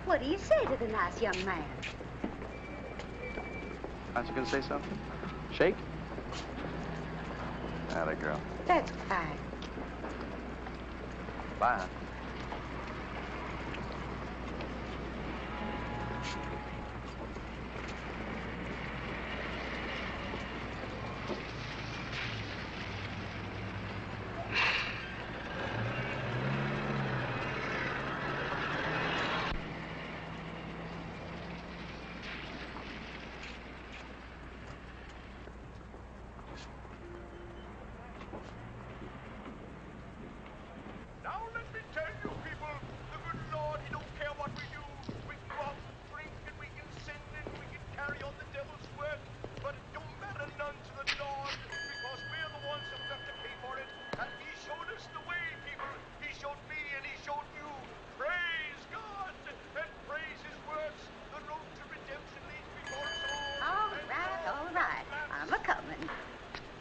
What do you say to the nice young man? Aren't you going to say something? Shake? Atta girl. That's fine. Bye.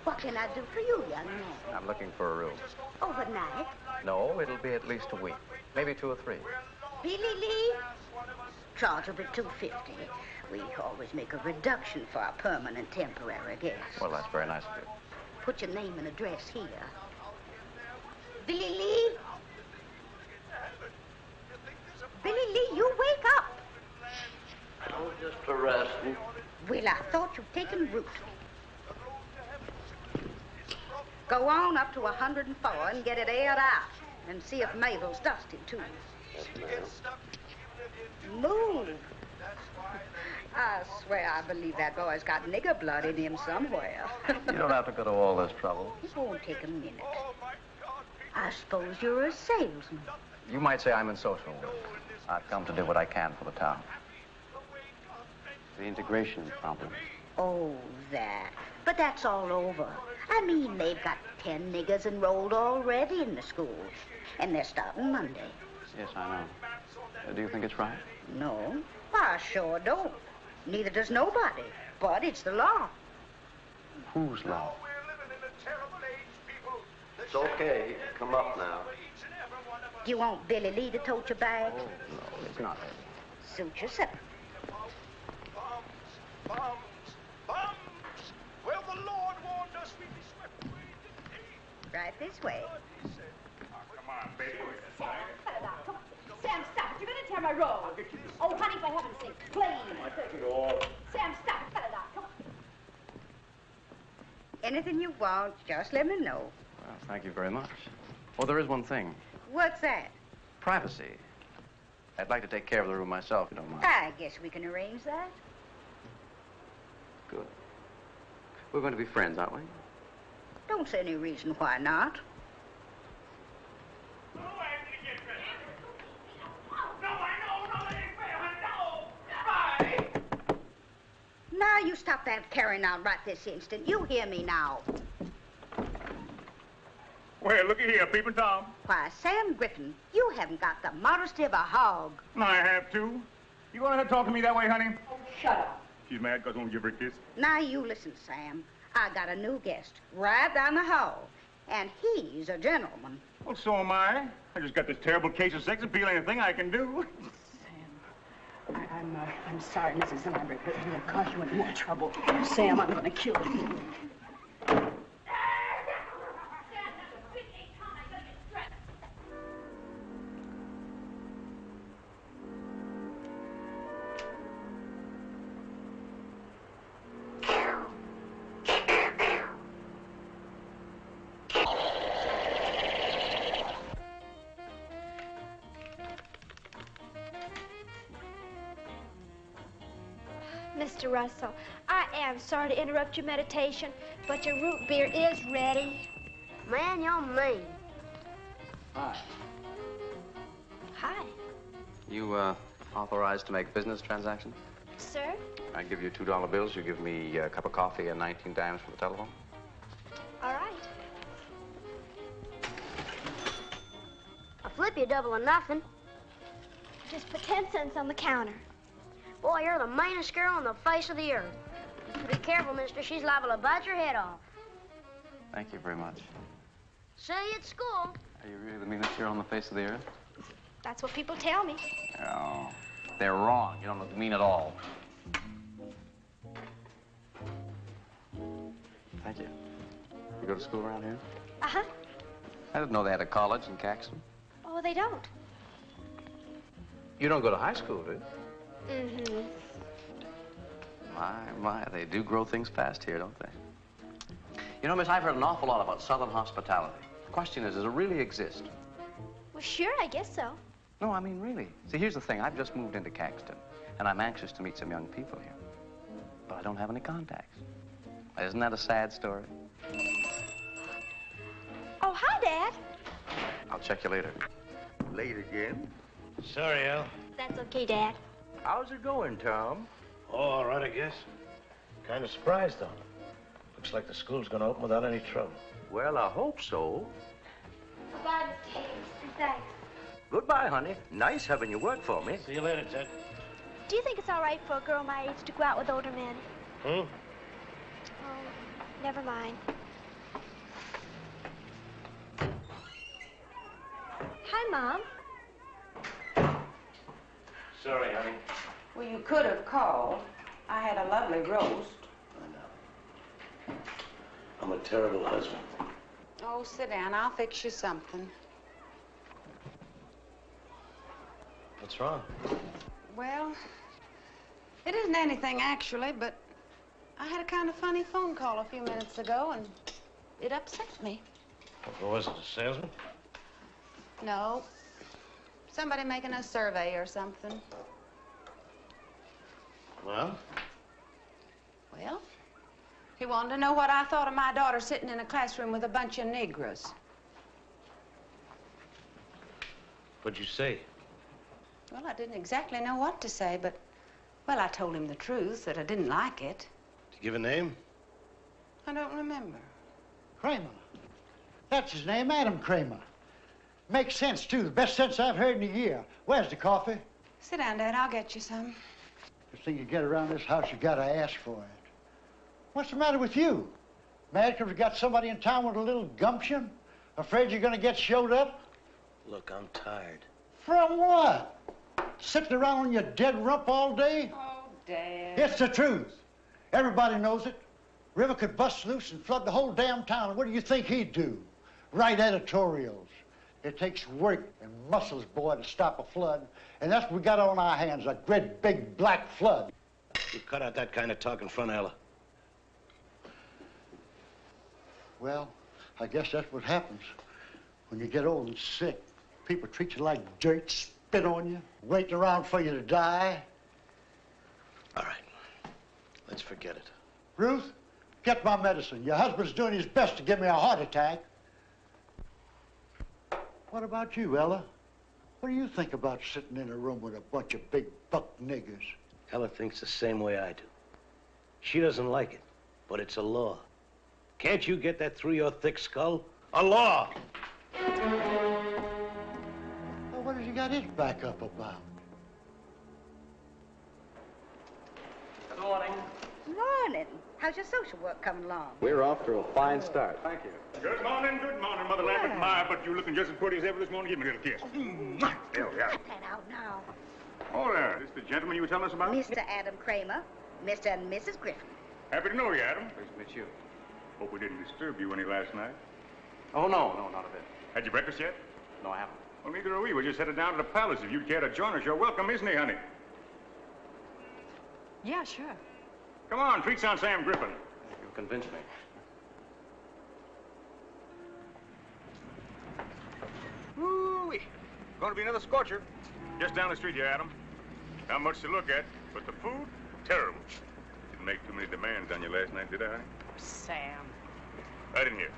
What can I do for you, young man? I'm looking for a room. Overnight? No, it'll be at least a week. Maybe 2 or 3. Billy Lee? Charge will be $2.50. We always make a reduction for our permanent temporary guests. Well, that's very nice of you. Put your name and address here. Billy Lee? Billy Lee, you wake up. I was just resting. Well, I thought you'd taken root. Go on up to 104 and get it aired out. And see if Mabel's dusted, too. Yes, ma'am. Move. I swear I believe that boy's got nigger blood in him somewhere. You don't have to go to all this trouble. It won't take a minute. I suppose you're a salesman. You might say I'm in social work. I've come to do what I can for the town. The integration problem. Oh, that. But that's all over. I mean, they've got 10 niggers enrolled already in the school. And they're starting Monday. Yes, I know. Do you think it's right? No, I sure don't. Neither does nobody. But it's the law. Whose law? It's okay. Come up now. Do you want Billy Lee to tote your bag? Oh, no, it's not heavy. Suit yourself. Bombs! Well, the Lord warned us we'd be swept away, didn't he? Right this way. He said, come on, baby. Sam, cut it out. Come on. Sam, stop it. You're going to tear my robe. Oh, honey, for heaven's sake, please. I take it all. Sam, stop it. Cut it out. Come on. Anything you want, just let me know. Well, thank you very much. Oh, there is one thing. What's that? Privacy. I'd like to take care of the room myself, if you don't mind. I guess we can arrange that. Good. We're going to be friends, aren't we? Don't see any reason why not. Why, you stop that carrying on right this instant. You hear me now. Well, looky here, Peeping Tom. Why, Sam Griffin, you haven't got the modesty of a hog. I have to. You gonna talk to me that way, honey? Oh, shut up. She's mad because I won't give her a kiss. Now, you listen, Sam. I got a new guest right down the hall, and he's a gentleman. Well, so am I. I just got this terrible case of sex appeal. Anything I can do. Sam, I'm sorry, Mrs. Lambert, but it's gonna cause you more trouble. Sam, I'm gonna kill you. Mr. Russell, I am sorry to interrupt your meditation, but your root beer is ready. Man, you're mean. Hi. Hi. You, authorized to make business transactions? Sir? I give you $2 bills. You give me a cup of coffee and 19 dimes for the telephone. All right. I'll flip you double or nothing. Just put 10 cents on the counter. Boy, you're the meanest girl on the face of the earth. Be careful, mister. She's liable to bite your head off. Thank you very much. See you at school. Are you really the meanest girl on the face of the earth? That's what people tell me. No, they're wrong. You don't look mean at all. Thank you. You go to school around here? Uh-huh. I didn't know they had a college in Caxton. Oh, they don't. You don't go to high school, do you? Mm-hmm. My, they do grow things fast here, don't they? You know, miss, I've heard an awful lot about Southern hospitality. The question is, does it really exist? Well, sure, I guess so. No, I mean, really. See, here's the thing. I've just moved into Caxton, and I'm anxious to meet some young people here. But I don't have any contacts. Isn't that a sad story? Oh, hi, Dad. I'll check you later. Late again? Sorry, Al. That's okay, Dad. How's it going, Tom? Oh, all right, I guess. Kind of surprised, though. Looks like the school's gonna open without any trouble. Well, I hope so. Goodbye, Mr. Hicks, and thanks. Goodbye, honey. Nice having you work for me. See you later, Ted. Do you think it's all right for a girl my age to go out with older men? Hmm? Oh, never mind. Hi, Mom. Sorry, honey. Well, you could have called. I had a lovely roast. I know. I'm a terrible husband. Oh, sit down. I'll fix you something. What's wrong? Well, it isn't anything, actually, but I had a kind of funny phone call a few minutes ago, and it upset me. What was it, a salesman? No. Somebody making a survey or something. Well? Well, he wanted to know what I thought of my daughter sitting in a classroom with a bunch of Negroes. What'd you say? Well, I didn't exactly know what to say, but, well, I told him the truth, that I didn't like it. Did you give a name? I don't remember. Kramer. That's his name, Adam Kramer. Makes sense, too. The best sense I've heard in a year. Where's the coffee? Sit down, Dad. I'll get you some. First thing you get around this house, you gotta ask for it. What's the matter with you? Mad because we got somebody in town with a little gumption? Afraid you're gonna get showed up? Look, I'm tired. From what? Sitting around on your dead rump all day? Oh, Dad. It's the truth. Everybody knows it. River could bust loose and flood the whole damn town. What do you think he'd do? Write editorials. It takes work and muscles, boy, to stop a flood. And that's what we got on our hands, a great big black flood. You cut out that kind of talk in front of Ella. Well, I guess that's what happens when you get old and sick. People treat you like dirt, spit on you, waiting around for you to die. All right. Let's forget it. Ruth, get my medicine. Your husband's doing his best to give me a heart attack. What about you, Ella? What do you think about sitting in a room with a bunch of big buck niggers? Ella thinks the same way I do. She doesn't like it, but it's a law. Can't you get that through your thick skull? A law! Well, what has he got his back up about? Good morning. Morning. How's your social work coming along? We're off to a fine start. Thank you. Good morning, Mother Lambert. My, but you looking just as pretty as ever this morning. Give me a little kiss. There we are. Cut that out now. Oh, there. This the gentleman you were telling us about? Mr. Adam Kramer, Mr. and Mrs. Griffin. Happy to know you, Adam. Pleased to meet you. Hope we didn't disturb you any last night. Oh, no, not a bit. Had you breakfast yet? No, I haven't. Well, neither are we. We're just headed down to the palace. If you'd care to join us, you're welcome, isn't he, honey? Yeah, sure. Come on, treats on Sam Griffin. You convinced me. Woo-wee. Going to be another scorcher. Just down the street here, Adam. Not much to look at, but the food, terrible. Didn't make too many demands on you last night, did I, honey? Sam. I didn't hear.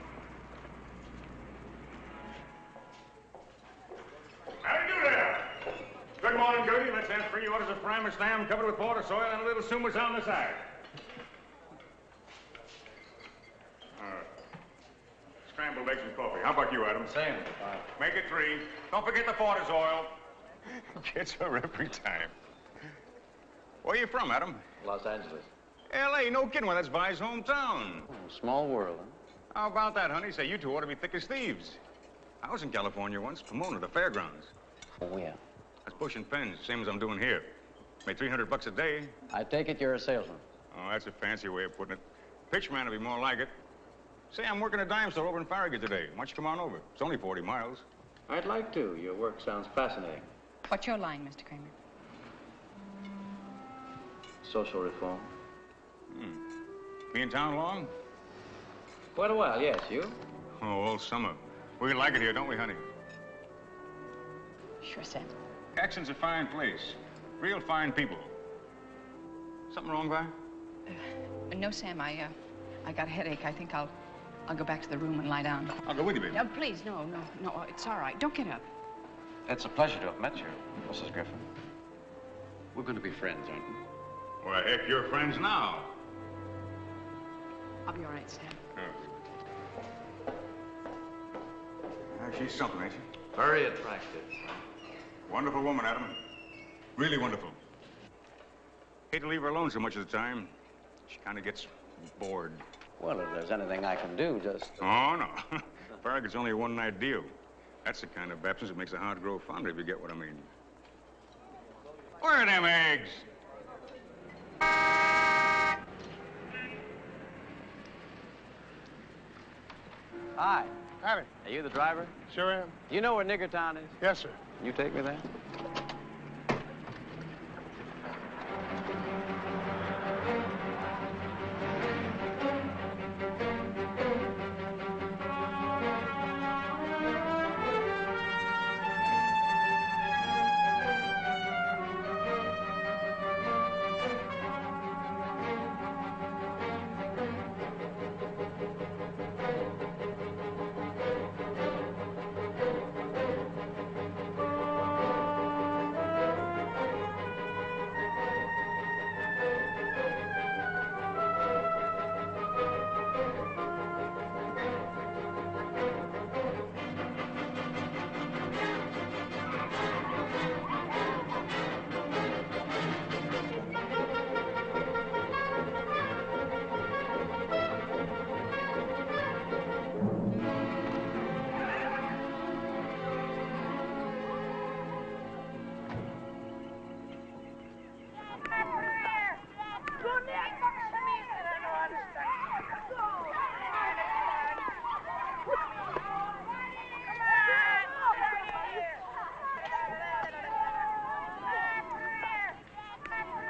How do you do there? Good morning, Gertie. Let's have 3 orders of prime slam covered with water, soil, and a little sumas on the side. Scrambled eggs and coffee. How about you, Adam? Same. Make it 3. Don't forget the Porter's oil. Gets her every time. Where you from, Adam? Los Angeles. L.A., no kidding. Well, that's Vi's hometown. Oh, small world, huh? How about that, honey? Say, you two ought to be thick as thieves. I was in California once, Pomona, the fairgrounds. Oh, yeah. I was pushing pens, same as I'm doing here. Made $300 a day. I take it you're a salesman. Oh, that's a fancy way of putting it. Pitchman would be more like it. Say, I'm working a dime store over in Farragut today. Why don't you come on over? It's only 40 miles. I'd like to. Your work sounds fascinating. What's your line, Mr. Kramer? Social reform. Be in town long? Quite a while, yes. You? Oh, all summer. We like it here, don't we, honey? Sure, Sam. Caxton's a fine place. Real fine people. Something wrong, Vi? No, Sam, I got a headache. I think I'll go back to the room and lie down. I'll go with you, baby. No, please, no, it's all right. Don't get up. It's a pleasure to have met you, Mrs. Griffin. We're going to be friends, aren't we? Well, heck, you're friends now. I'll be all right, Sam. She's something, ain't she? Very attractive. Wonderful woman, Adam. Really wonderful. Hate to leave her alone so much of the time. She kind of gets bored. Well, if there's anything I can do, just... Oh, no. Farragut's only a one-night deal. That's the kind of absence that makes a heart grow fonder, if you get what I mean. Where are them eggs? Hi. Howdy. Are you the driver? Sure am. Do you know where Niggertown is? Yes, sir. Can you take me there?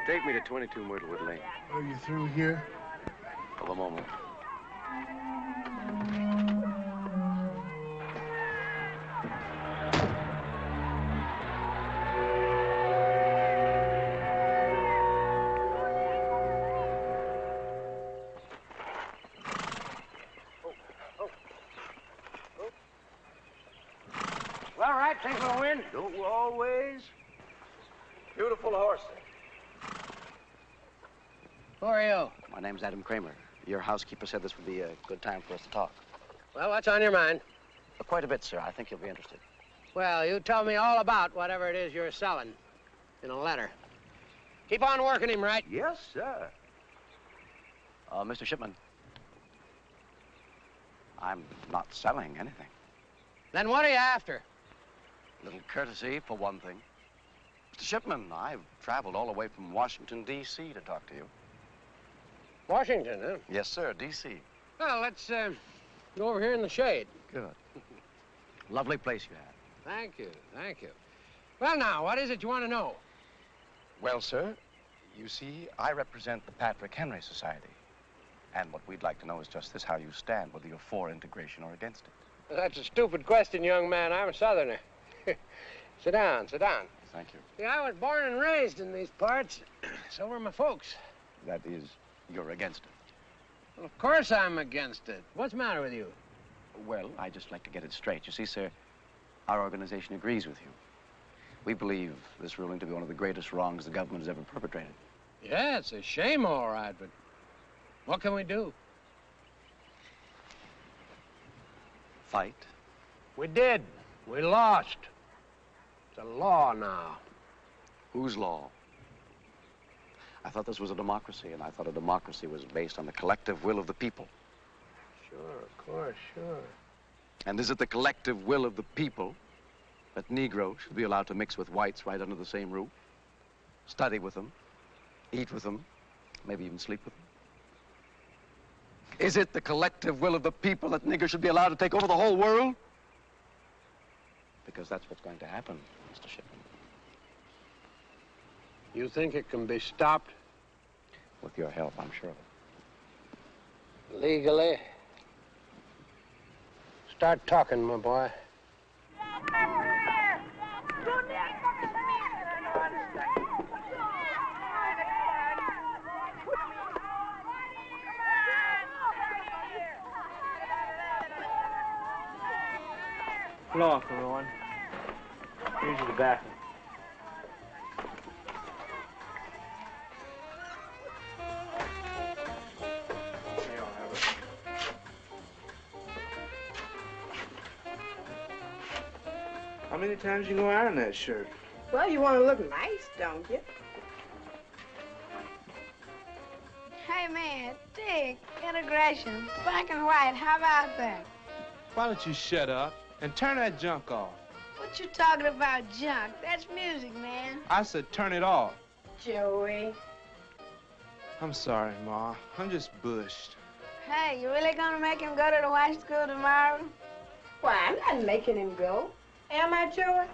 Take me to 22 Myrtlewood Lane. Are you through here? For the moment. All right, think we'll win. Don't we always? Beautiful horse. Who are you? My name's Adam Kramer. Your housekeeper said this would be a good time for us to talk. Well, what's on your mind? Quite a bit, sir. I think you'll be interested. Well, you tell me all about whatever it is you're selling in a letter. Keep on working him, right? Yes, sir. Mr. Shipman, I'm not selling anything. Then what are you after? A little courtesy, for one thing. Mr. Shipman, I've traveled all the way from Washington, D.C. to talk to you. Washington, huh? Yes, sir, D.C. Well, let's go over here in the shade. Good. Lovely place you have. Thank you, thank you. Well, now, what is it you want to know? Well, sir, you see, I represent the Patrick Henry Society. And what we'd like to know is just this, how you stand, whether you're for integration or against it. That's a stupid question, young man. I'm a Southerner. Sit down, sit down. Thank you. See, I was born and raised in these parts. So were my folks. That is, you're against it. Well, of course I'm against it. What's the matter with you? Well, I just like to get it straight. You see, sir, our organization agrees with you. We believe this ruling to be one of the greatest wrongs the government has ever perpetrated. Yeah, it's a shame, all right, but what can we do? Fight? We did. We lost. It's a law now. Whose law? I thought this was a democracy, and I thought a democracy was based on the collective will of the people. Sure, of course, sure. And is it the collective will of the people that Negroes should be allowed to mix with whites right under the same roof? Study with them, eat with them, maybe even sleep with them? Is it the collective will of the people that niggers should be allowed to take over the whole world? Because that's what's going to happen, Mr. Shipman. You think it can be stopped? With your help, I'm sure of it. Legally? Start talking, my boy. Pull off, everyone. Here's the bathroom. How many times you go iron that shirt? Well, you want to look nice, don't you? Hey, man, dig, integration, black and white, how about that? Why don't you shut up and turn that junk off? What you talking about, junk? That's music, man. I said turn it off. Joey. I'm sorry, Ma. I'm just bushed. Hey, you really gonna make him go to the white school tomorrow? Why, I'm not making him go. Am I, Joey?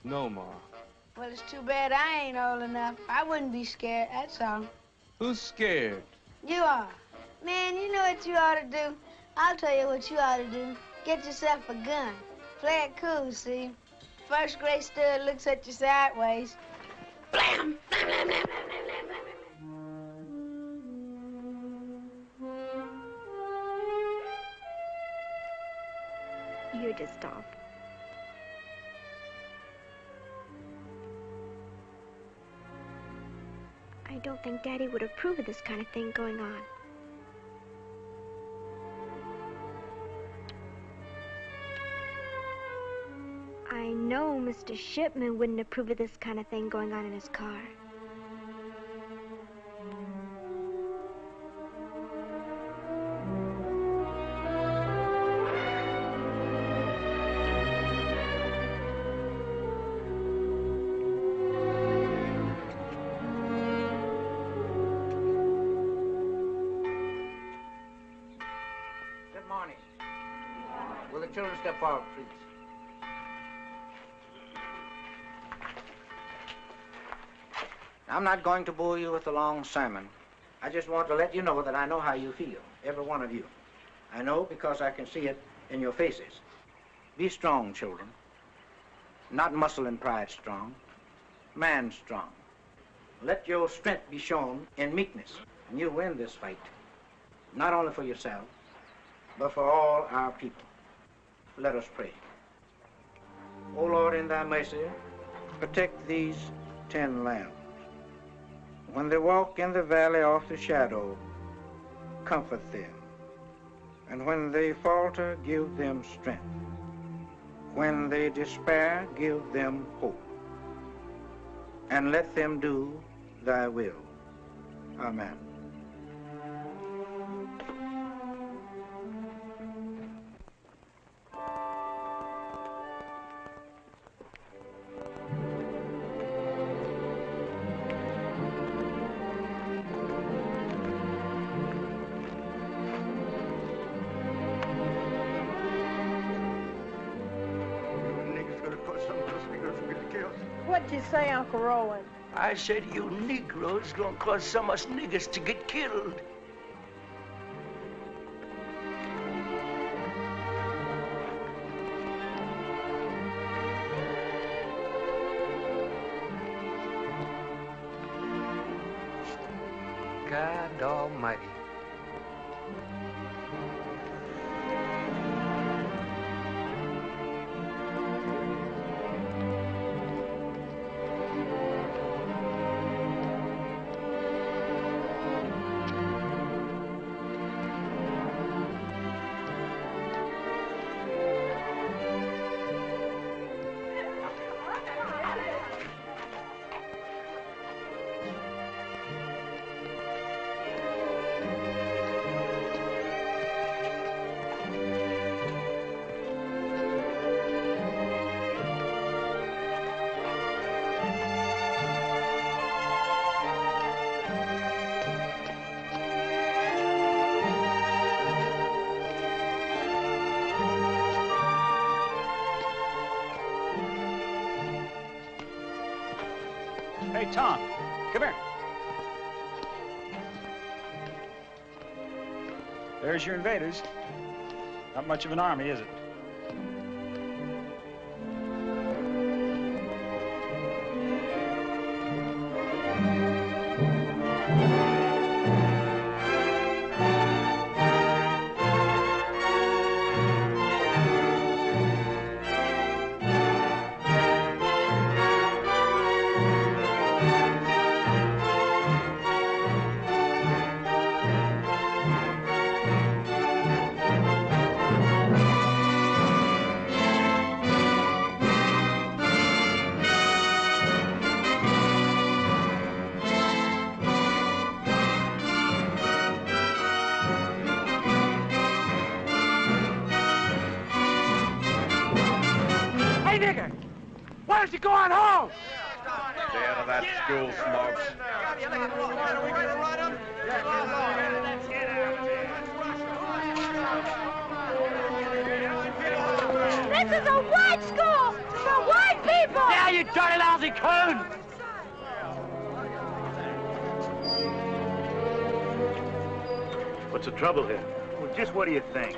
No, Ma. Well, it's too bad I ain't old enough. I wouldn't be scared, that's all. Who's scared? You are. Man, you know what you ought to do? I'll tell you what you ought to do. Get yourself a gun. Play it cool, see? First grade stud looks at you sideways. Blam! Blam, blam, blam, blam, blam, blam. You're just off. I don't think Daddy would approve of this kind of thing going on. I know Mr. Shipman wouldn't approve of this kind of thing going on in his car. Good morning. Will the children step forward, please? I'm not going to bore you with a long sermon. I just want to let you know that I know how you feel, every one of you. I know because I can see it in your faces. Be strong, children. Not muscle and pride strong, man strong. Let your strength be shown in meekness, and you'll win this fight. Not only for yourself, but for all our people. Let us pray. O Lord, in thy mercy, protect these 10 lambs. When they walk in the valley of the shadow, comfort them. And when they falter, give them strength. When they despair, give them hope. And let them do thy will. Amen. What'd you say, Uncle Rowan? I said you Negroes gonna cause some of us niggers to get killed. God Almighty. Hey, Tom, come here. There's your invaders. Not much of an army, is it? Why don't you go on home? Stay out of that school, Smokes. This is a white school for white people! Yeah, you dirty lousy coon! What's the trouble here? Well, just what do you think?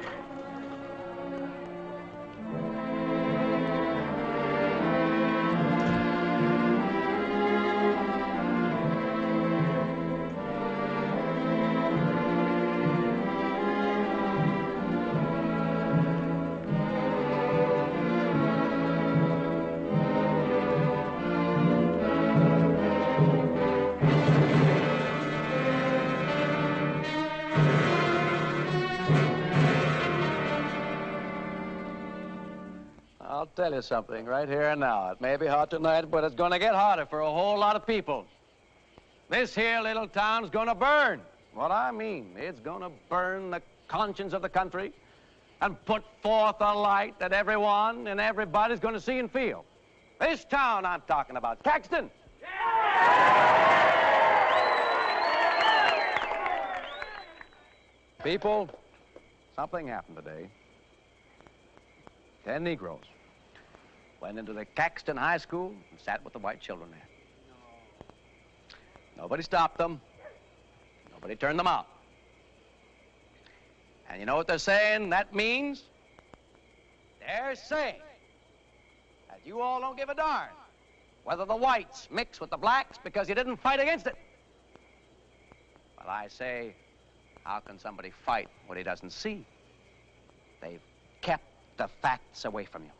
I'll tell you something right here and now. It may be hot tonight, but it's going to get hotter for a whole lot of people. This here little town's going to burn. What I mean, it's going to burn the conscience of the country and put forth a light that everyone and everybody's going to see and feel. This town I'm talking about, Caxton. People, something happened today. 10 Negroes went into the Caxton High School and sat with the white children there. Nobody stopped them. Nobody turned them out. And you know what they're saying that means? They're saying that you all don't give a darn whether the whites mix with the blacks because you didn't fight against it. Well, I say, how can somebody fight what he doesn't see? They've kept the facts away from you.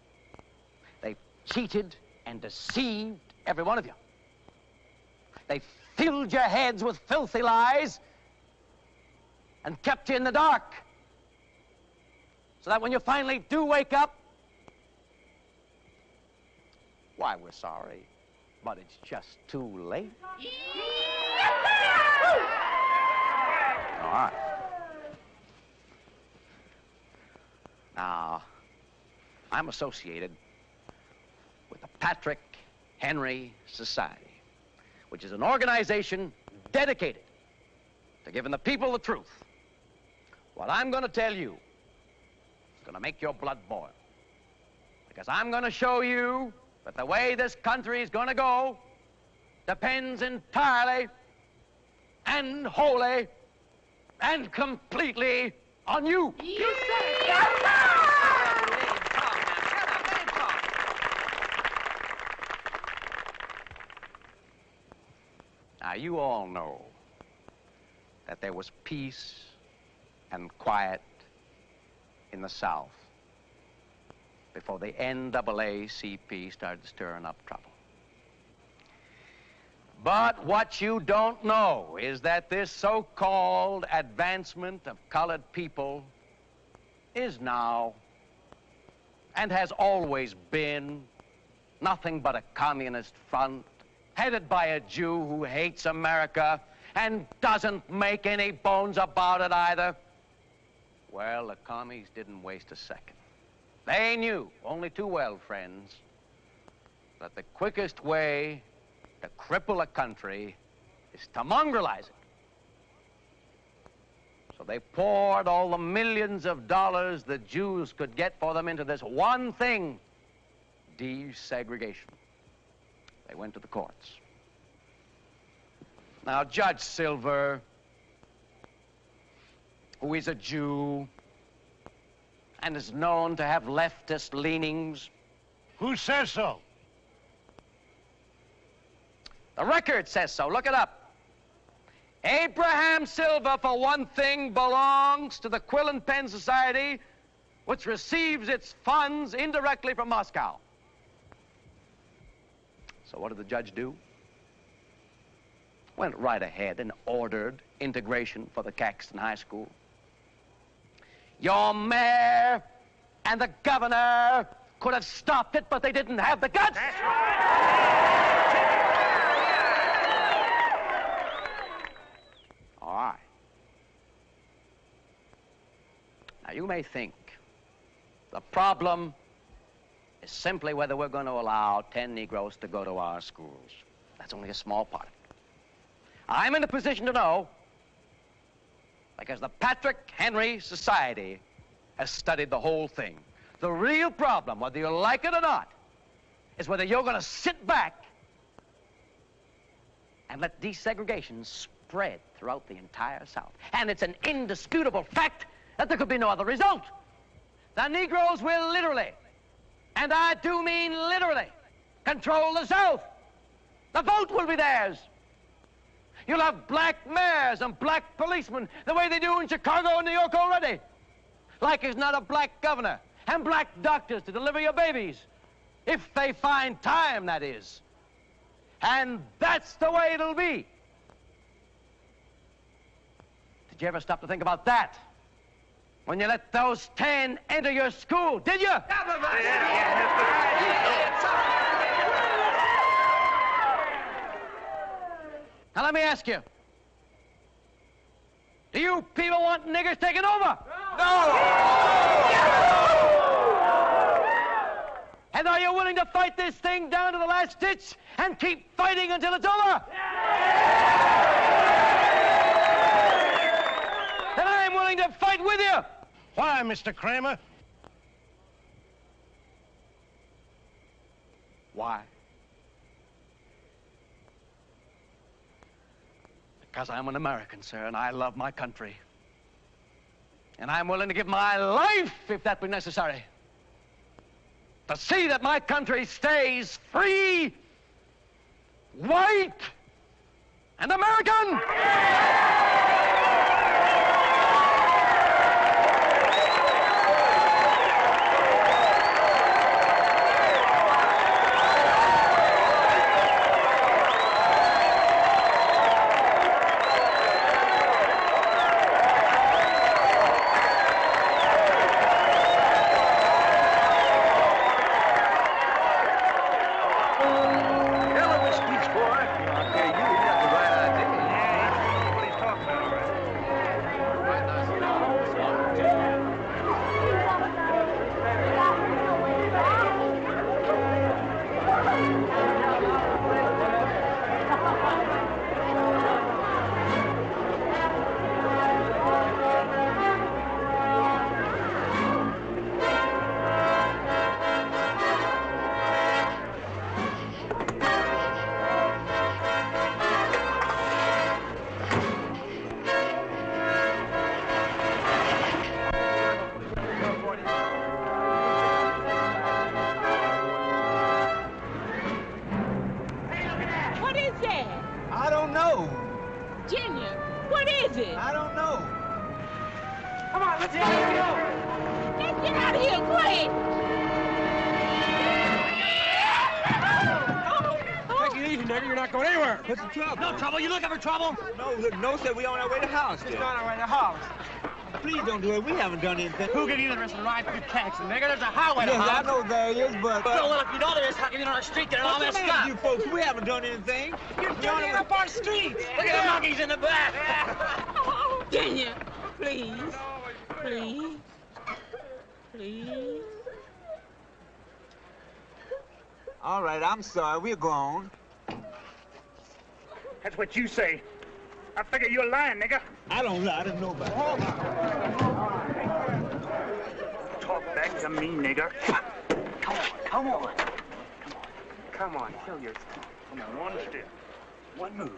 They've cheated and deceived every one of you. They've filled your heads with filthy lies and kept you in the dark. So that when you finally do wake up, why, we're sorry, but it's just too late. All right. Now, I'm associated with the Patrick Henry Society, which is an organization dedicated to giving the people the truth. What I'm going to tell you is going to make your blood boil. Because I'm going to show you that the way this country is going to go depends entirely and wholly and completely on you. You said it. Yes, Now, you all know that there was peace and quiet in the South before the NAACP started stirring up trouble. But what you don't know is that this so-called advancement of colored people is now and has always been nothing but a communist front headed by a Jew who hates America and doesn't make any bones about it either. Well, the commies didn't waste a second. They knew, only too well, friends, that the quickest way to cripple a country is to mongrelize it. So they poured all the millions of dollars the Jews could get for them into this one thing, desegregation. They went to the courts. Now, Judge Silver, who is a Jew and is known to have leftist leanings. Who says so? The record says so. Look it up. Abraham Silver, for one thing, belongs to the Quill and Pen Society, which receives its funds indirectly from Moscow. So what did the judge do? Went right ahead and ordered integration for the Caxton High School. Your mayor and the governor could have stopped it, but they didn't have the guts. That's right. All right. Now, you may think the problem is simply whether we're going to allow 10 Negroes to go to our schools. That's only a small part of it. I'm in a position to know because the Patrick Henry Society has studied the whole thing. The real problem, whether you like it or not, is whether you're going to sit back and let desegregation spread throughout the entire South. And it's an indisputable fact that there could be no other result. The Negroes will literally, and I do mean literally, control the South. The vote will be theirs. You'll have black mayors and black policemen the way they do in Chicago and New York already. Like there's not a black governor and black doctors to deliver your babies. If they find time, that is. And that's the way it'll be. Did you ever stop to think about that? When you let those 10 enter your school, did you? Now, let me ask you. Do you people want niggers taking over? No! And are you willing to fight this thing down to the last ditch and keep fighting until it's over? Then I'm willing to fight with you. Why, Mr. Kramer? Why? Because I'm an American, sir, and I love my country. And I'm willing to give my life, if that be necessary, to see that my country stays free, white, and American! I don't know. Junior, what is it? I don't know. Come on, let's go. Let's get out of here quick. Take it easy, nigga. You're not going anywhere. What's the trouble? No trouble. You looking for trouble? No, sir. We on our way to house. Just on our way to house. Please don't do it. We haven't done anything. Who gave you the rest of the ride through Caxton, nigga? There's a highway to Yes, house. I know there is, but... Well, if you know there is, how come you're on a street there and all What's messed the matter up? with you folks? We haven't done anything. You're dirtying up our streets. Look at the monkeys in the back. Junior, please. Please. Please. All right, I'm sorry. We're gone. That's what you say. I figure you're lying, nigga. I don't lie to nobody. Talk back to me, nigga. Come on. Come on, kill yourself. Come on, one step. One move.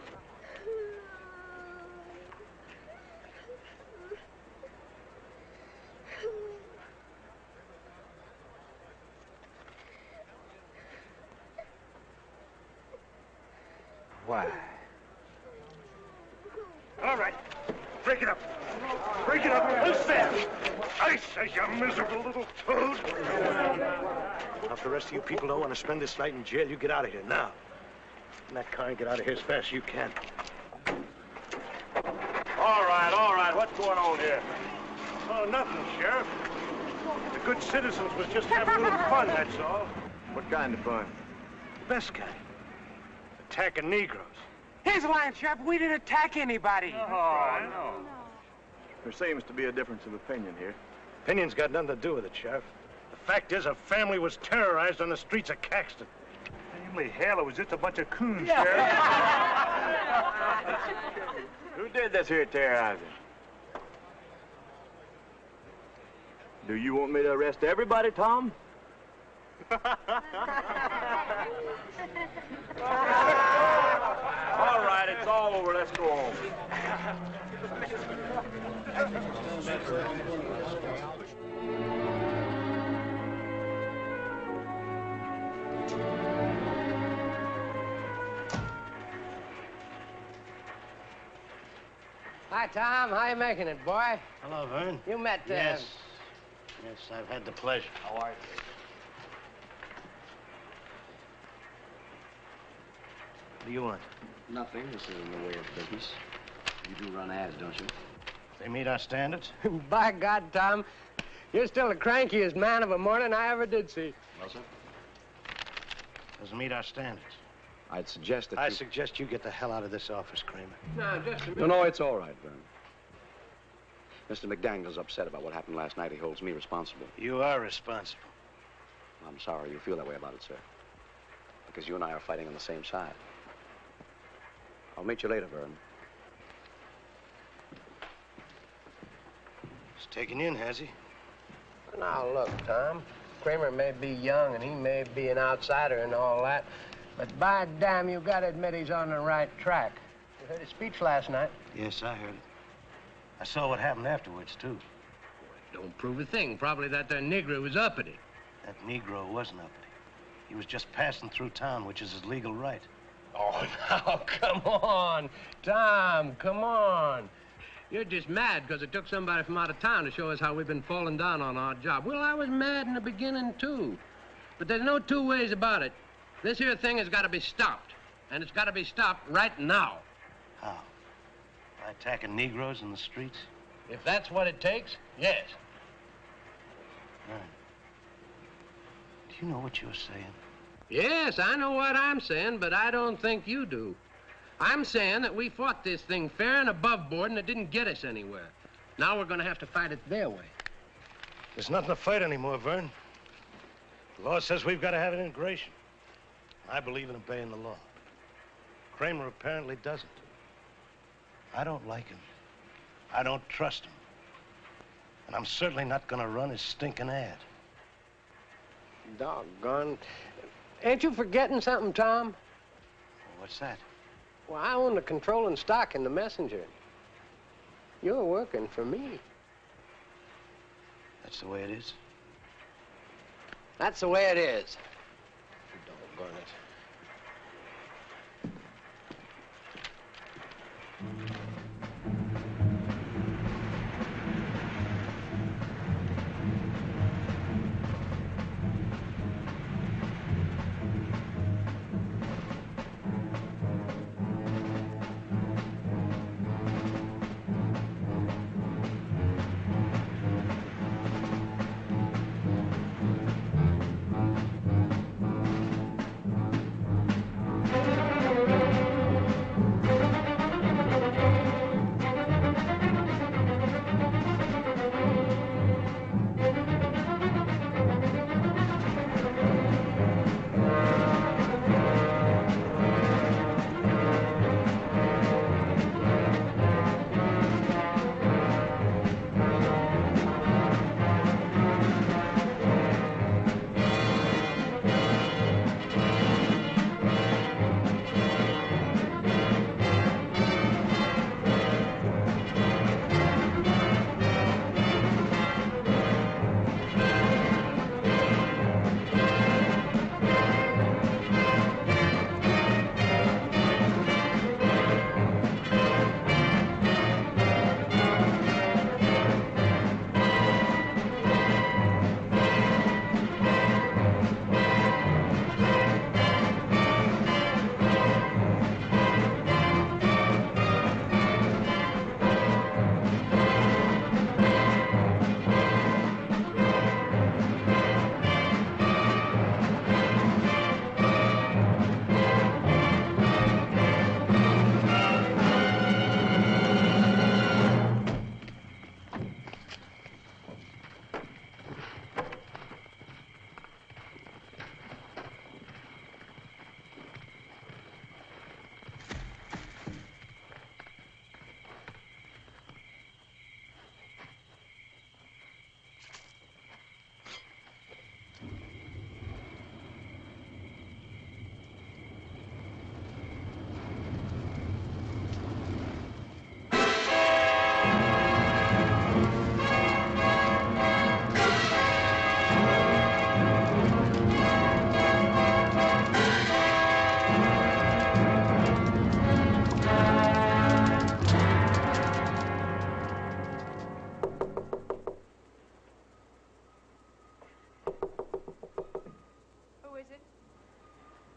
Why? All right. Break it up. Break it up. Who's there? I say, you miserable little toad. Now, if the rest of you people don't want to spend this night in jail, you get out of here now. And that car, get out of here as fast as you can. All right. What's going on here? Oh, nothing, Sheriff. The good citizens was just having a little fun, that's all. What kind of fun? The best kind. Attacking Negroes. He's lying, Sheriff. We didn't attack anybody. Oh, no. There seems to be a difference of opinion here. Opinion's got nothing to do with it, Sheriff. The fact is, a family was terrorized on the streets of Caxton. Family hell, it was just a bunch of coons, Who did this here terrorizing? Do you want me to arrest everybody, Tom? All right, it's all over. Let's go home. Hi, Tom. How you making it, boy? Hello, Vern. You met... Yes, I've had the pleasure. How are you? What do you want? Nothing. This is in the way of business. You do run ads, don't you? They meet our standards? By God, Tom, you're still the crankiest man of a morning I ever did see. Well, sir? Doesn't meet our standards. I'd suggest that I suggest you get the hell out of this office, Kramer. No, just a minute. No, it's all right, Vern. Mr. McDaniel's upset about what happened last night. He holds me responsible. You are responsible. I'm sorry you feel that way about it, sir. Because you and I are fighting on the same side. I'll meet you later, Vern. He's taken you in, has he? Now, look, Tom. Kramer may be young and he may be an outsider and all that, but by damn, you gotta admit he's on the right track. You heard his speech last night. Yes, I heard it. I saw what happened afterwards, too. Don't prove a thing. Probably that there Negro was uppity. That Negro wasn't uppity. He was just passing through town, which is his legal right. Oh, now, come on. Tom, come on. You're just mad because it took somebody from out of town to show us how we've been falling down on our job. Well, I was mad in the beginning, too. But there's no two ways about it. This here thing has got to be stopped. And it's got to be stopped right now. How? By attacking Negroes in the streets? If that's what it takes, yes. Right. Do you know what you're saying? Yes, I know what I'm saying, but I don't think you do. I'm saying that we fought this thing fair and above board, and it didn't get us anywhere. Now we're going to have to fight it their way. There's nothing to fight anymore, Vern. The law says we've got to have an integration. I believe in obeying the law. Kramer apparently doesn't. I don't like him. I don't trust him. And I'm certainly not gonna run his stinking ad. Doggone. Ain't you forgetting something, Tom? What's that? Well, I own the controlling stock in the Messenger. You're working for me. That's the way it is? That's the way it is. Doggone it.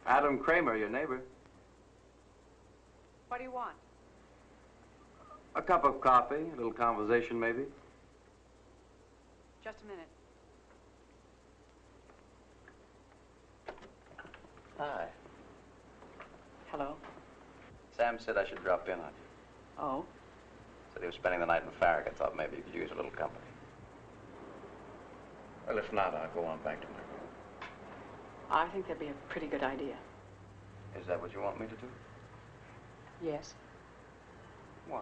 Adam Kramer, your neighbor. What do you want? A cup of coffee, a little conversation, maybe. Just a minute. Hi. Hello. Sam said I should drop in on you. Oh? Said he was spending the night in Farragut. Thought maybe you could use a little company. Well, if not, I'll go on back to my room. I think that'd be a pretty good idea. Is that what you want me to do? Yes. Why?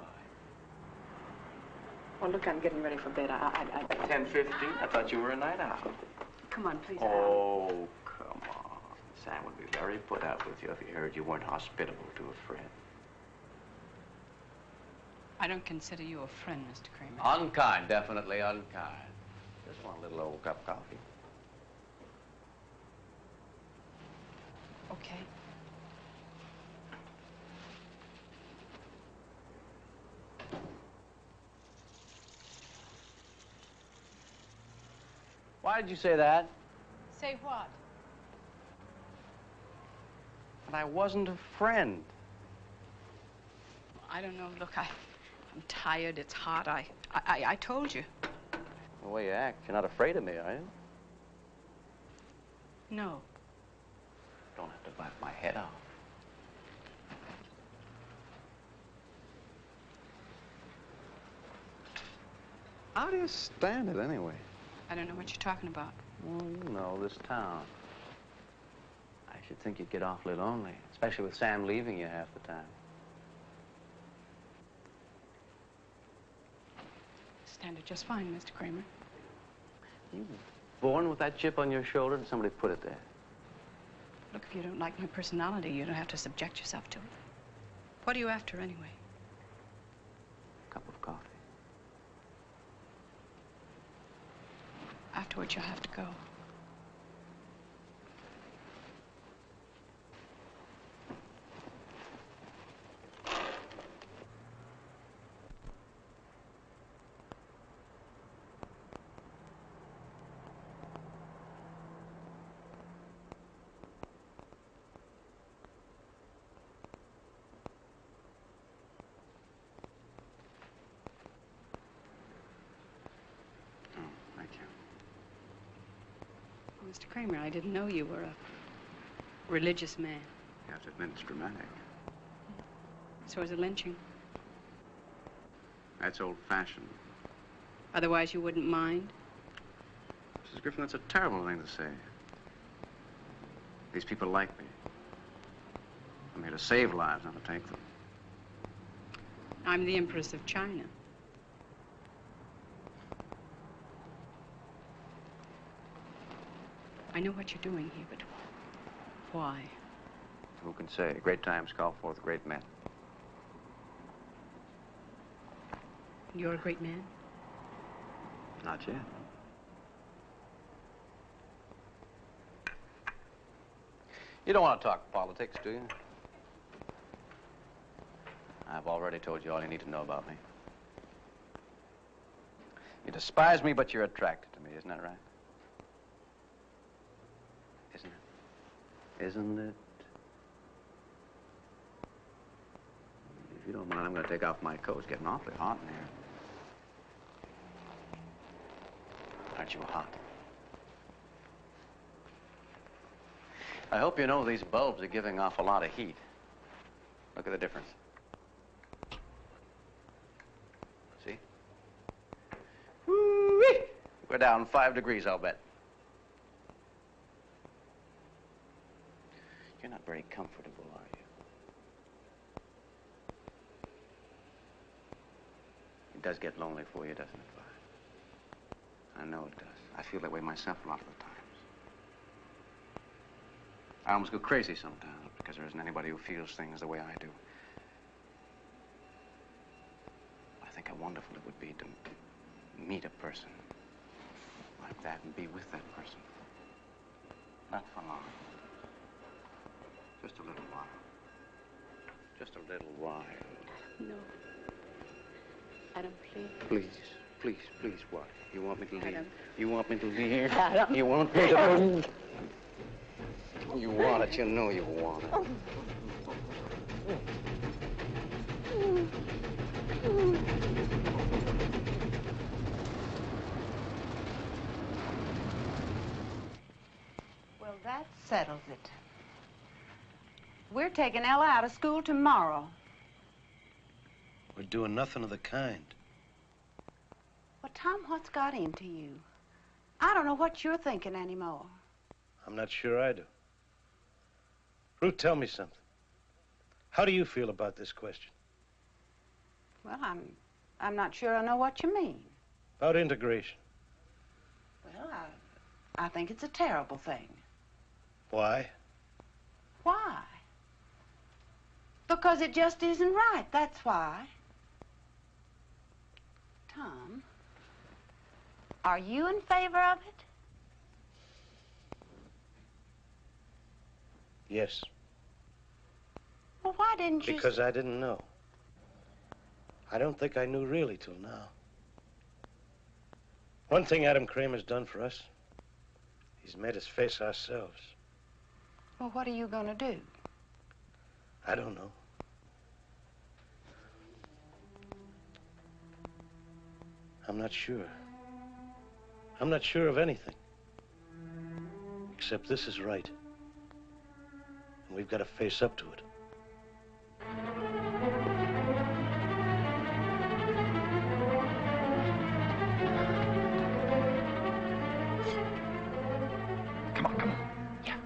Well, look, I'm getting ready for bed. 10:15? I thought you were a night owl. Come on, please. Oh, come on. Sam would be very put out with you if he heard you weren't hospitable to a friend. I don't consider you a friend, Mr. Kramer. Unkind, definitely unkind. Just want a little old cup of coffee. Okay. Why did you say that? Say what? And I wasn't a friend. I don't know. Look, I'm tired. It's hot. I told you. The way you act, you're not afraid of me, are you? No. Don't have to bite my head off. How do you stand it, anyway? I don't know what you're talking about. Well, you know, this town. I you'd think you'd get awfully lonely, especially with Sam leaving you half the time. Stand it just fine, Mr. Kramer. You born with that chip on your shoulder, and somebody put it there? Look, if you don't like my personality, you don't have to subject yourself to it. What are you after, anyway? A cup of coffee. Afterwards, you'll have to go. Mr. Kramer, I didn't know you were a religious man. You have to admit it's dramatic. So is a lynching. That's old-fashioned. Otherwise, you wouldn't mind? Mrs. Griffin, that's a terrible thing to say. These people like me. I'm here to save lives, not to take them. I'm the Empress of China. I know what you're doing here, but why? Who can say? Great times call forth great men. You're a great man? Not yet. You don't want to talk politics, do you? I've already told you all you need to know about me. You despise me, but you're attracted to me, isn't that right? Isn't it? Isn't it? If you don't mind, I'm going to take off my coat. It's getting awfully hot in here. Aren't you hot? I hope you know these bulbs are giving off a lot of heat. Look at the difference. See? Woo-wee! We're down 5 degrees, I'll bet. You're not very comfortable, are you? It does get lonely for you, doesn't it, Vi? I know it does. I feel that way myself a lot of the times. I almost go crazy sometimes because there isn't anybody who feels things the way I do. I think how wonderful it would be to meet a person like that and be with that person. Not for long. Just a little while. Just a little while. No. Adam, please. Please, please, please, what? You want me to leave? Adam. You want me to leave? Adam. You want me to... You want it. You know you want it. Well, that settles it. We're taking Ella out of school tomorrow. We're doing nothing of the kind. Well, Tom, what's got into you? I don't know what you're thinking anymore. I'm not sure I do. Ruth, tell me something. How do you feel about this question? Well, I'm not sure I know what you mean. About integration. Well, I think it's a terrible thing. Why? Why? Because it just isn't right, that's why. Tom, are you in favor of it? Yes. Well, why didn't you... Because I didn't know. I don't think I knew really till now. One thing Adam Kramer's done for us, he's made us face ourselves. Well, what are you going to do? I don't know. I'm not sure. I'm not sure of anything. Except this is right. And we've got to face up to it. Come on, come on. Yeah.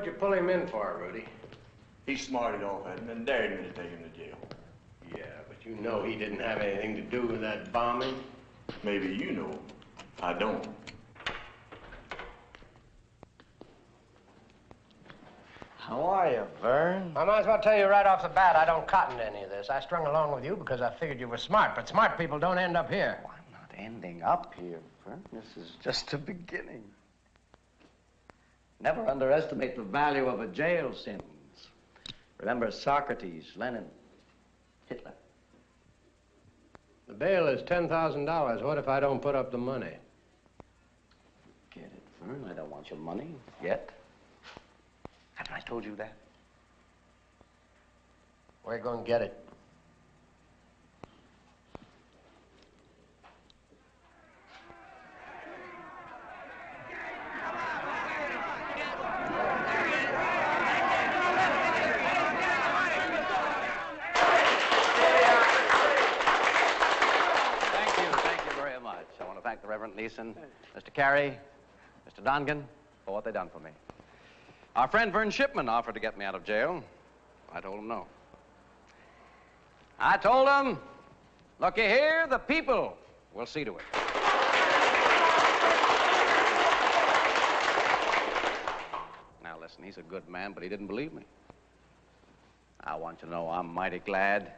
What'd you pull him in for, Rudy? He smarted off at him and dared me to take him to jail. Yeah, but you know he didn't have anything to do with that bombing. Maybe you know. I don't. How are you, Vern? I might as well tell you right off the bat, I don't cotton to any of this. I strung along with you because I figured you were smart, but smart people don't end up here. Oh, I'm not ending up here, Vern. This is just the beginning. Never underestimate the value of a jail sentence. Remember Socrates, Lenin, Hitler. The bail is $10,000. What if I don't put up the money? Get it, Vern. I don't want your money yet. Haven't I told you that? We're going to get it. Thank you very much. I want to thank the Reverend Neeson, Mr. Carey, Mr. Dongan, for what they've done for me. Our friend Vern Shipman offered to get me out of jail. I told him no. I told him, looky here, the people will see to it. Now listen, he's a good man, but he didn't believe me. I want you to know I'm mighty glad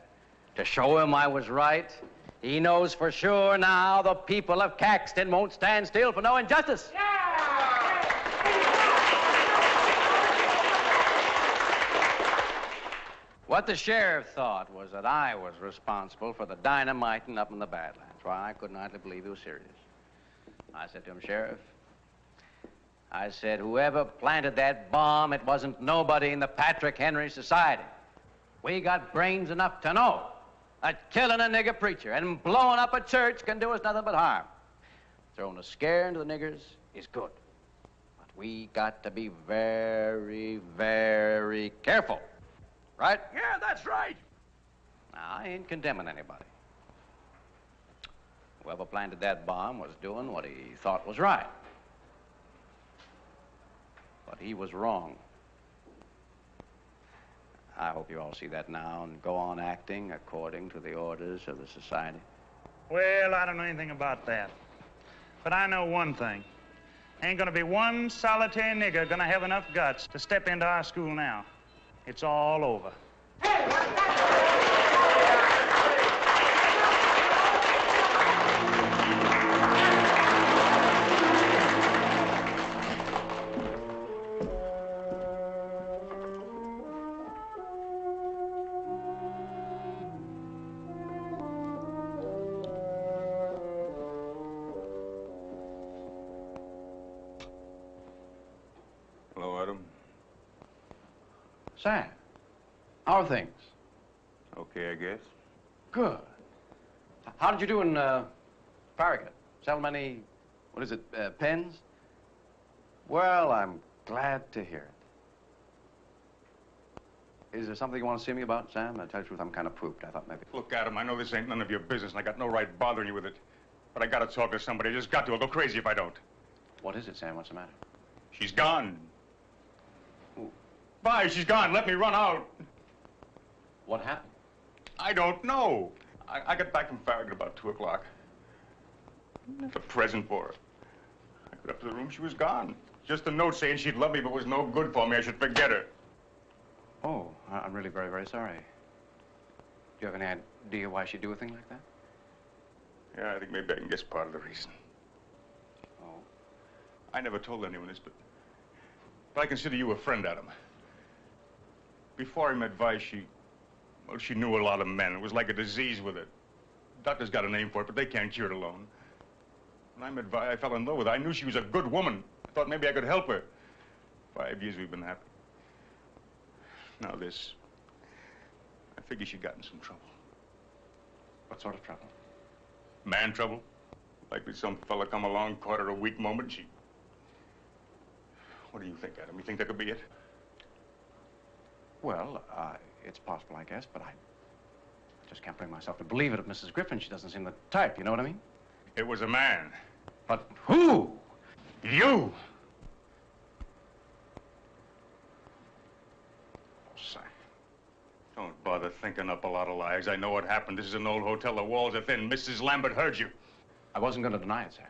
to show him I was right. He knows for sure now the people of Caxton won't stand still for no injustice. What the sheriff thought was that I was responsible for the dynamiting up in the Badlands. Why, I couldn't hardly believe he was serious. I said to him, Sheriff, I said, whoever planted that bomb, it wasn't nobody in the Patrick Henry Society. We got brains enough to know that killing a nigger preacher and blowing up a church can do us nothing but harm. Throwing a scare into the niggers is good. But we got to be very, very careful. Right? Yeah, that's right. Now, I ain't condemning anybody. Whoever planted that bomb was doing what he thought was right. But he was wrong. I hope you all see that now and go on acting according to the orders of the society. Well, I don't know anything about that. But I know one thing. Ain't gonna be one solitary nigger gonna have enough guts to step into our school now. It's all over. Hello, Adam. Sam, how are things? Okay, I guess. Good. How did you do in Farragut? Sell many, what is it, pens? Well, I'm glad to hear it. Is there something you want to see me about, Sam? To tell you the truth, I'm kind of pooped. I thought maybe... Look, Adam, I know this ain't none of your business, and I got no right bothering you with it. But I gotta talk to somebody. I just got to. I'll go crazy if I don't. What is it, Sam? What's the matter? She's gone. Bye, she's gone. Let me run out. What happened? I don't know. I got back from Farragut about 2 o'clock. A present for her. I got up to the room, she was gone. Just a note saying she'd love me, but was no good for me. I should forget her. Oh, I'm really very, very sorry. Do you have any idea why she'd do a thing like that? Yeah, I think maybe I can guess part of the reason. Oh. I never told anyone this, but I consider you a friend, Adam. Before I met Vi, she knew a lot of men. It was like a disease with her. Doctors got a name for it, but they can't cure it alone. When I met Vi, I fell in love with her. I knew she was a good woman. I thought maybe I could help her. 5 years we've been happy. Now this. I figure she got in some trouble. What sort of trouble? Man trouble. Likely some fella come along, caught her a weak moment, she... What do you think, Adam? You think that could be it? Well, it's possible, I guess, but I just can't bring myself to believe it of Mrs. Griffin. She doesn't seem the type, you know what I mean? It was a man. But who? You! bother thinking up a lot of lies. I know what happened. This is an old hotel. The walls are thin. Mrs. Lambert heard you. I wasn't going to deny it, Sam.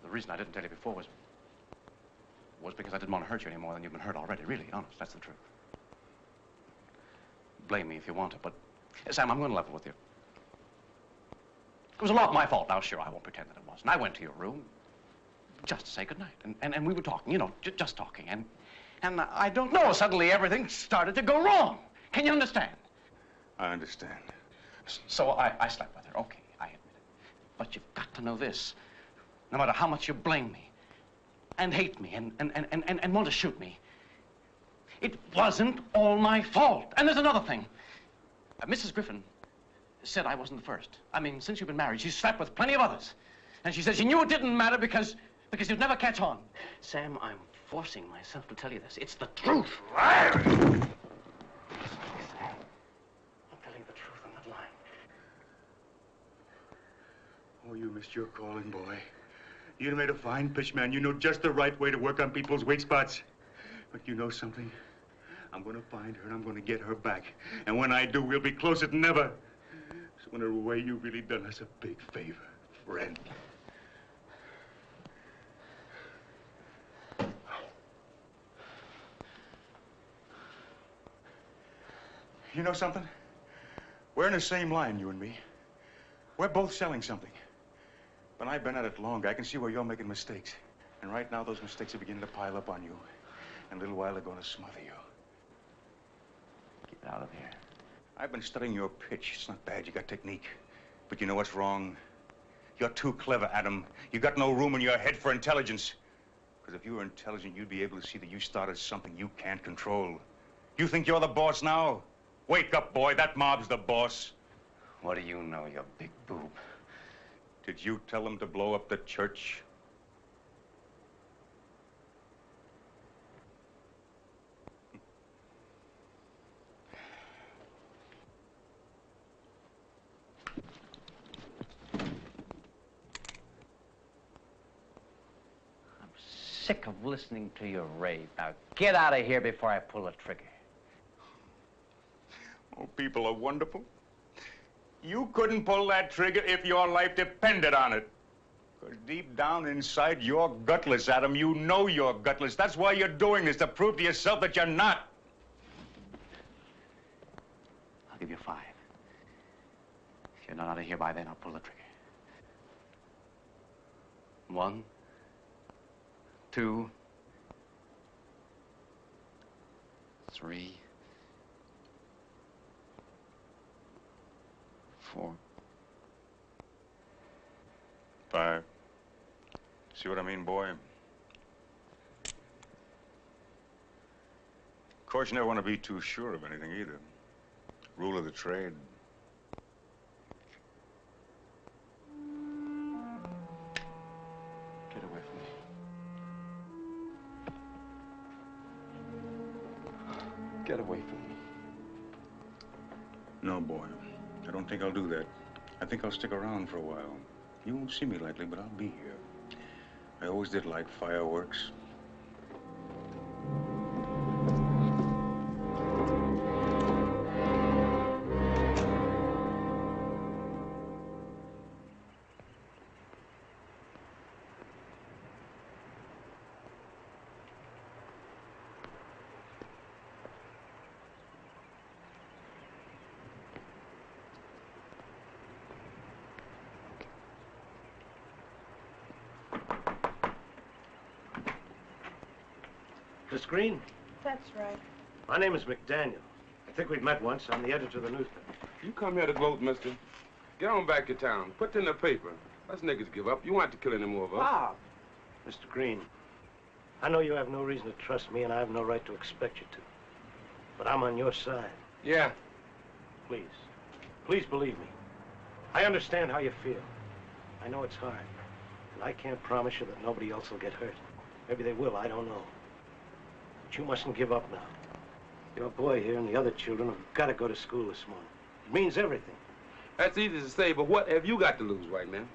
The reason I didn't tell you before was because I didn't want to hurt you any more than you've been hurt already. Really, honest, that's the truth. Blame me if you want to, but Sam, I'm going to level with you. It was a lot my fault. Now, sure, I won't pretend that it wasn't. I went to your room just to say goodnight, and we were talking, you know, just talking, and I don't know, suddenly everything started to go wrong. Can you understand? I understand. So I slept with her. Okay, I admit it. But you've got to know this. No matter how much you blame me and hate me and want to shoot me, it wasn't all my fault. And there's another thing. Mrs. Griffin said I wasn't the first. I mean, since you've been married, she's slept with plenty of others. And she said she knew it didn't matter because you'd never catch on. Sam, I'm forcing myself to tell you this. It's the truth. Liar! I'm telling you the truth. I'm not lying. Oh, you missed your calling, boy. You made a fine pitchman. You know just the right way to work on people's weak spots. But you know something? I'm going to find her and I'm going to get her back. And when I do, we'll be closer than ever. So in a way, you've really done us a big favor, friend. You know something? We're in the same line, you and me. We're both selling something. But I've been at it longer. I can see where you're making mistakes. And right now, those mistakes are beginning to pile up on you. In a little while, they're going to smother you. Get out of here. I've been studying your pitch. It's not bad. You got technique. But you know what's wrong? You're too clever, Adam. You got no room in your head for intelligence. Because if you were intelligent, you'd be able to see that you started something you can't control. You think you're the boss now? Wake up, boy. That mob's the boss. What do you know, you big boob? Did you tell them to blow up the church? I'm sick of listening to your rave. Now, get out of here before I pull the trigger. Oh, people are wonderful. You couldn't pull that trigger if your life depended on it. Because deep down inside, you're gutless, Adam. You know you're gutless. That's why you're doing this, to prove to yourself that you're not. I'll give you 5. If you're not out of here by then, I'll pull the trigger. 1, 2, 3, 4, 5. See what I mean, boy? Of course, you never want to be too sure of anything either. Rule of the trade. Get away from me. Get away from me. No, boy. I don't think I'll do that. I think I'll stick around for a while. You won't see me likely, but I'll be here. I always did like fireworks. Miss Green? That's right. My name is McDaniel. I think we've met once. I'm the editor of the newspaper. You come here to gloat, mister. Get on back to town. Put it in the paper. Us niggas give up. You won't have to kill any more of us. Bob! Mr. Green, I know you have no reason to trust me, and I have no right to expect you to. But I'm on your side. Yeah. Please. Please believe me. I understand how you feel. I know it's hard. And I can't promise you that nobody else will get hurt. Maybe they will, I don't know. But you mustn't give up now. Your boy here and the other children have got to go to school this morning. It means everything. That's easy to say, but what have you got to lose, white man?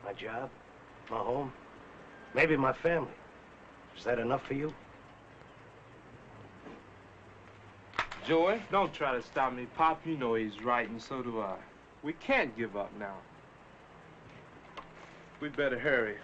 My job, my home, maybe my family. Is that enough for you? Joey. Don't try to stop me, Pop. You know he's right, and so do I. We can't give up now. We'd better hurry.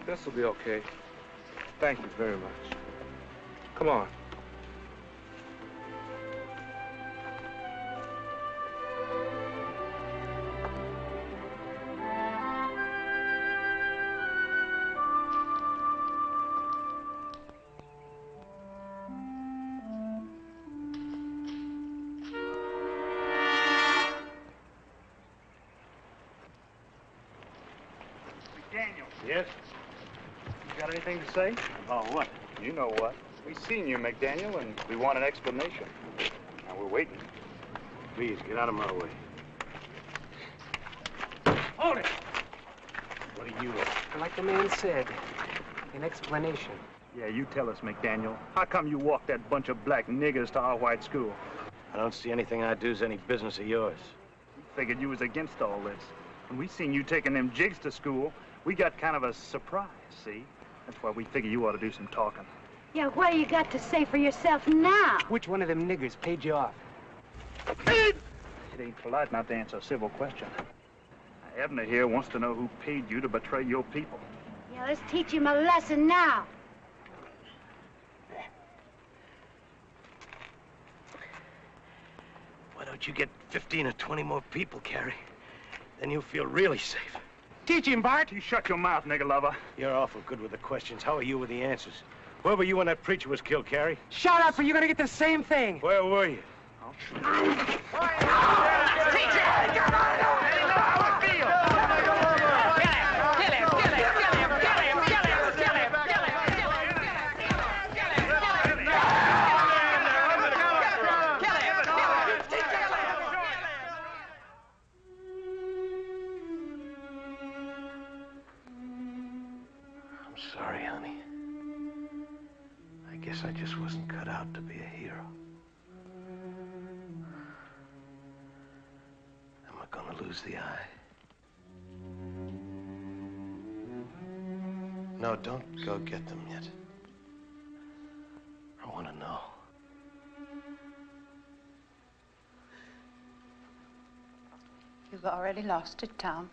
This will be okay. Thank you very much. Come on. Daniel. Yes? You got anything to say? About what? You know what. We seen you, McDaniel, and we want an explanation. Now, we're waiting. Please, get out of my way. Hold it! What do you want? Like the man said, an explanation. Yeah, you tell us, McDaniel. How come you walked that bunch of black niggers to our white school? I don't see anything I do's any business of yours. We figured you was against all this. When we seen you taking them jigs to school, we got kind of a surprise, see? That's why we figure you ought to do some talking. Yeah, what do you got to say for yourself now? Which one of them niggers paid you off? It ain't polite not to answer a civil question. Abner here wants to know who paid you to betray your people. Yeah, let's teach him a lesson now. Why don't you get 15 or 20 more people, Carrie? Then you'll feel really safe. Teach him, Bart. You shut your mouth, nigger lover. You're awful good with the questions. How are you with the answers? Where were you when that preacher was killed, Carrie? Shut up, or you're gonna get the same thing. Where were you? I'm sorry, honey. I guess I just wasn't cut out to be a hero. Am I gonna lose the eye? No, don't go get them yet. I want to know. You've already lost it, Tom.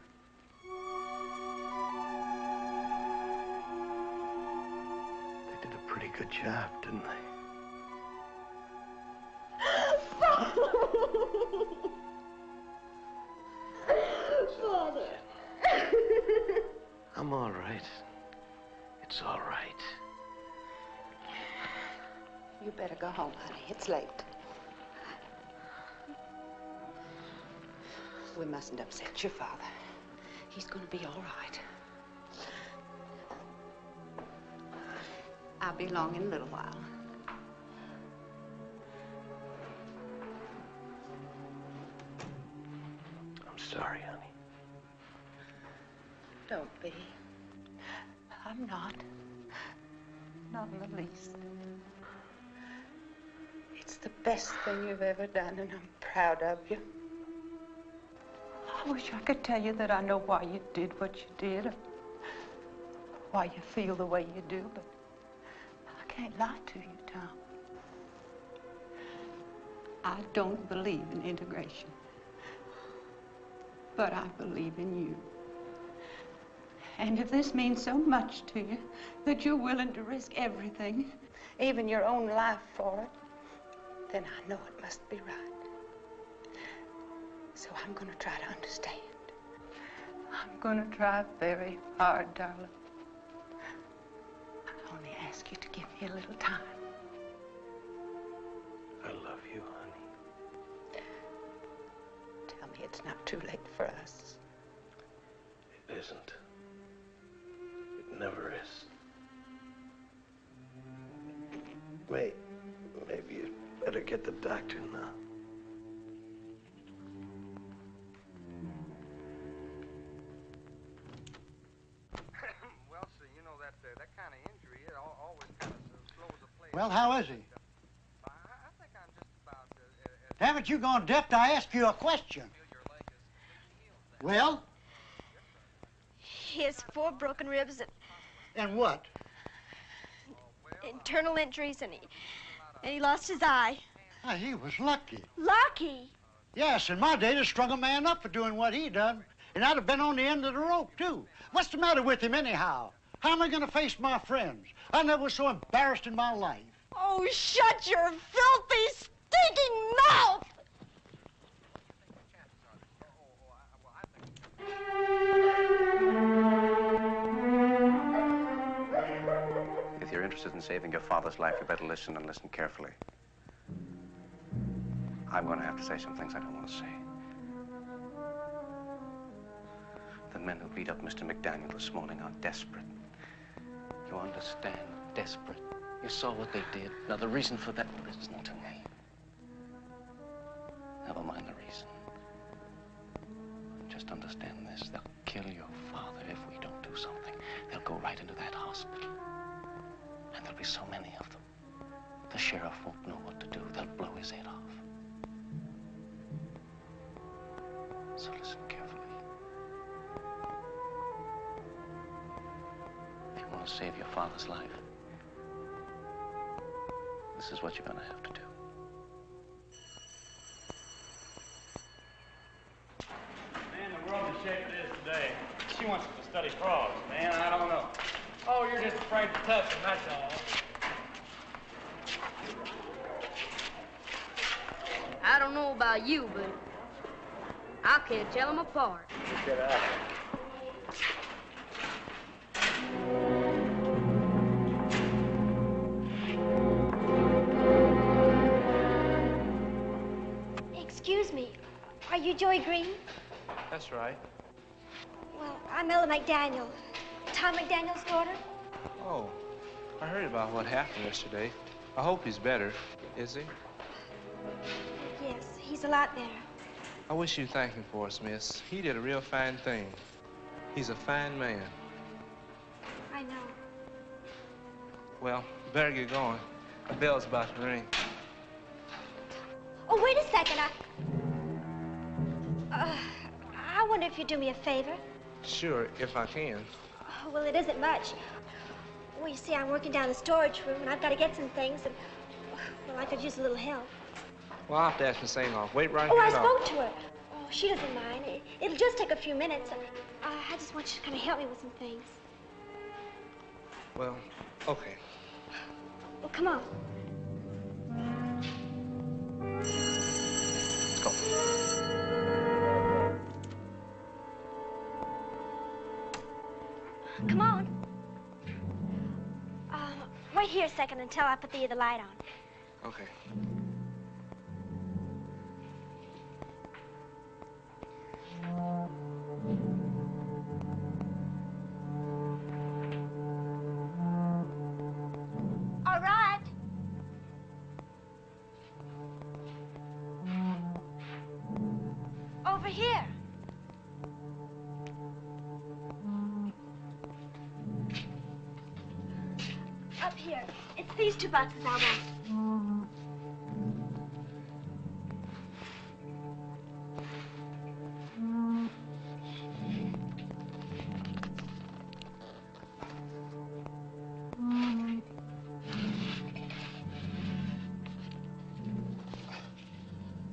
They did a pretty good job, didn't they? Father. I'm all right. It's all right. You better go home, honey. It's late. We mustn't upset your father. He's gonna be all right. I'll be along in a little while. I'm sorry, honey. Don't be. I'm not. Not in the least. It's the best thing you've ever done, and I'm proud of you. I wish I could tell you that I know why you did what you did, or why you feel the way you do, but I can't lie to you, Tom. I don't believe in integration, but I believe in you. And if this means so much to you that you're willing to risk everything, even your own life for it, then I know it must be right. So I'm going to try to understand. I'm going to try very hard, darling. I only ask you to give me a little time. I love you, honey. Tell me it's not too late for us. It isn't. It never is. Maybe you'd better get the doctor now. Well, sir, you know that kind of injury, it always kind of slows a player. Well, how is he? I think I'm just about Haven't you gone deaf to ask you a question? Well? He has 4 broken ribs And what? internal injuries, and he lost his eye. Ah, he was lucky. Lucky? Yes, in my day, they strung a man up for doing what he done. And I'd have been on the end of the rope, too. What's the matter with him, anyhow? How am I going to face my friends? I never was so embarrassed in my life. Oh, shut your filthy, stinking mouth! If you're interested in saving your father's life, you better listen and listen carefully. I'm going to have to say some things I don't want to say. The men who beat up Mr. McDaniel this morning are desperate. You understand? Desperate. You saw what they did. Now, the reason for that isn't to me. Never mind the reason. Just understand this. They'll kill your father if we don't do something. They'll go right into that hospital. And there'll be so many of them. The sheriff won't know what to do. They'll blow his head off. So listen carefully. If you want to save your father's life, this is what you're going to have to do. Man, the world is shape it is today. She wants us to study frogs, man. I don't know. Oh, you're just afraid to touch them, that's all. I don't know about you, but I can't tell them apart. Get out. Excuse me, are you Joey Green? That's right. Well, I'm Ella McDaniel, Tom McDaniel's daughter. Oh, I heard about what happened yesterday. I hope he's better. Is he? Yes, he's a lot better. I wish you'd thank him for us, miss. He did a real fine thing. He's a fine man. I know. Well, better get going. The bell's about to ring. Oh, wait a second. I wonder if you'd do me a favor. Sure, if I can. Oh, well, it isn't much. Well, you see, I'm working down the storage room, and I've got to get some things, and, well, I could use a little help. Well, I'll have to ask Miss Aingoff. Wait right Oh, here. I spoke to her. Oh, she doesn't mind. It'll just take a few minutes. I just want you to kind of help me with some things. Well, okay. Well, come on. Let's go. Come on. Wait here a second until I put the light on. Okay. All right. Over here. Up here. It's these 2 boxes I want.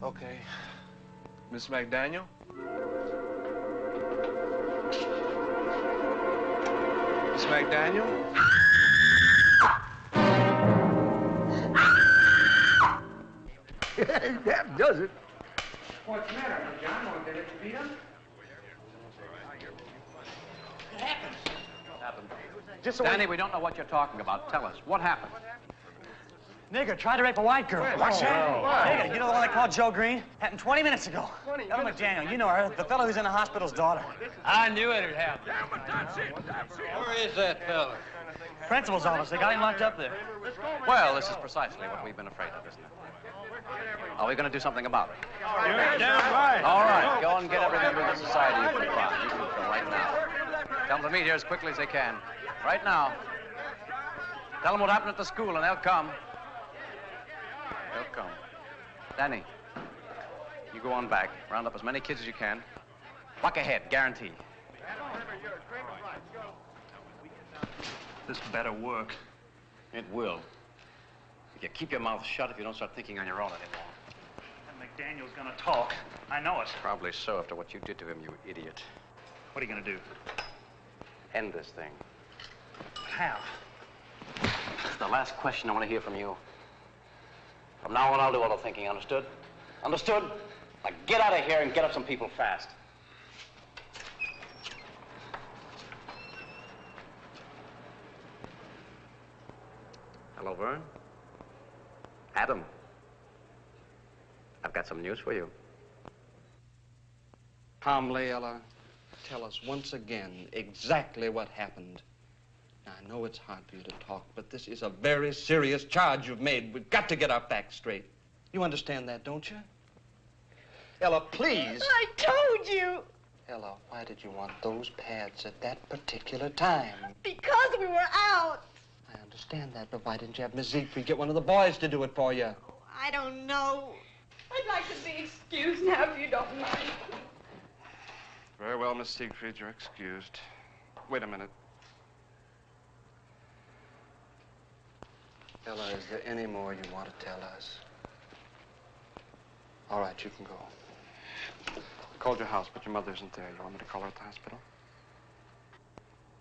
Okay. Miss McDaniel? Miss McDaniel? That does it. What's the matter, John? Want to let you beat him? Just so Danny, we don't know what you're talking about. Tell us, what happened? Nigger tried to rape a white girl. What's that? Nigger, you know the one they called Joe Green? Happened 20 minutes ago. Ella McDaniel, you know her, the fellow who's in the hospital's daughter. I knew it'd happen. Where is that fella? Principal's office. They got him locked up there. Well, this is precisely what we've been afraid of, isn't it? Are we going to do something about it? You're damn right. All right, go and get everything from the society you can find. You can go right now. Tell them to meet here as quickly as they can. Right now. Tell them what happened at the school, and they'll come. They'll come. Danny, you go on back. Round up as many kids as you can. Buck ahead, guarantee. This better work. It will. If you keep your mouth shut, if you don't start thinking on your own anymore. And McDaniel's gonna talk. I know it. Probably so, after what you did to him, you idiot. What are you gonna do? End this thing. How? It's the last question I want to hear from you. From now on, I'll do all the thinking, understood? Understood? Now get out of here and get up some people fast. Hello, Vern. Adam. I've got some news for you. Calmly, Ella, tell us once again exactly what happened. Now, I know it's hard for you to talk, but this is a very serious charge you've made. We've got to get our facts straight. You understand that, don't you? Ella, please. I told you. Ella, why did you want those pads at that particular time? Because we were out. I understand that, but why didn't you have Miss Siegfried get one of the boys to do it for you? I don't know. I'd like to be excused now, if you don't mind. Very well, Miss Siegfried, you're excused. Wait a minute. Ella, is there any more you want to tell us? All right, you can go. I called your house, but your mother isn't there. You want me to call her at the hospital?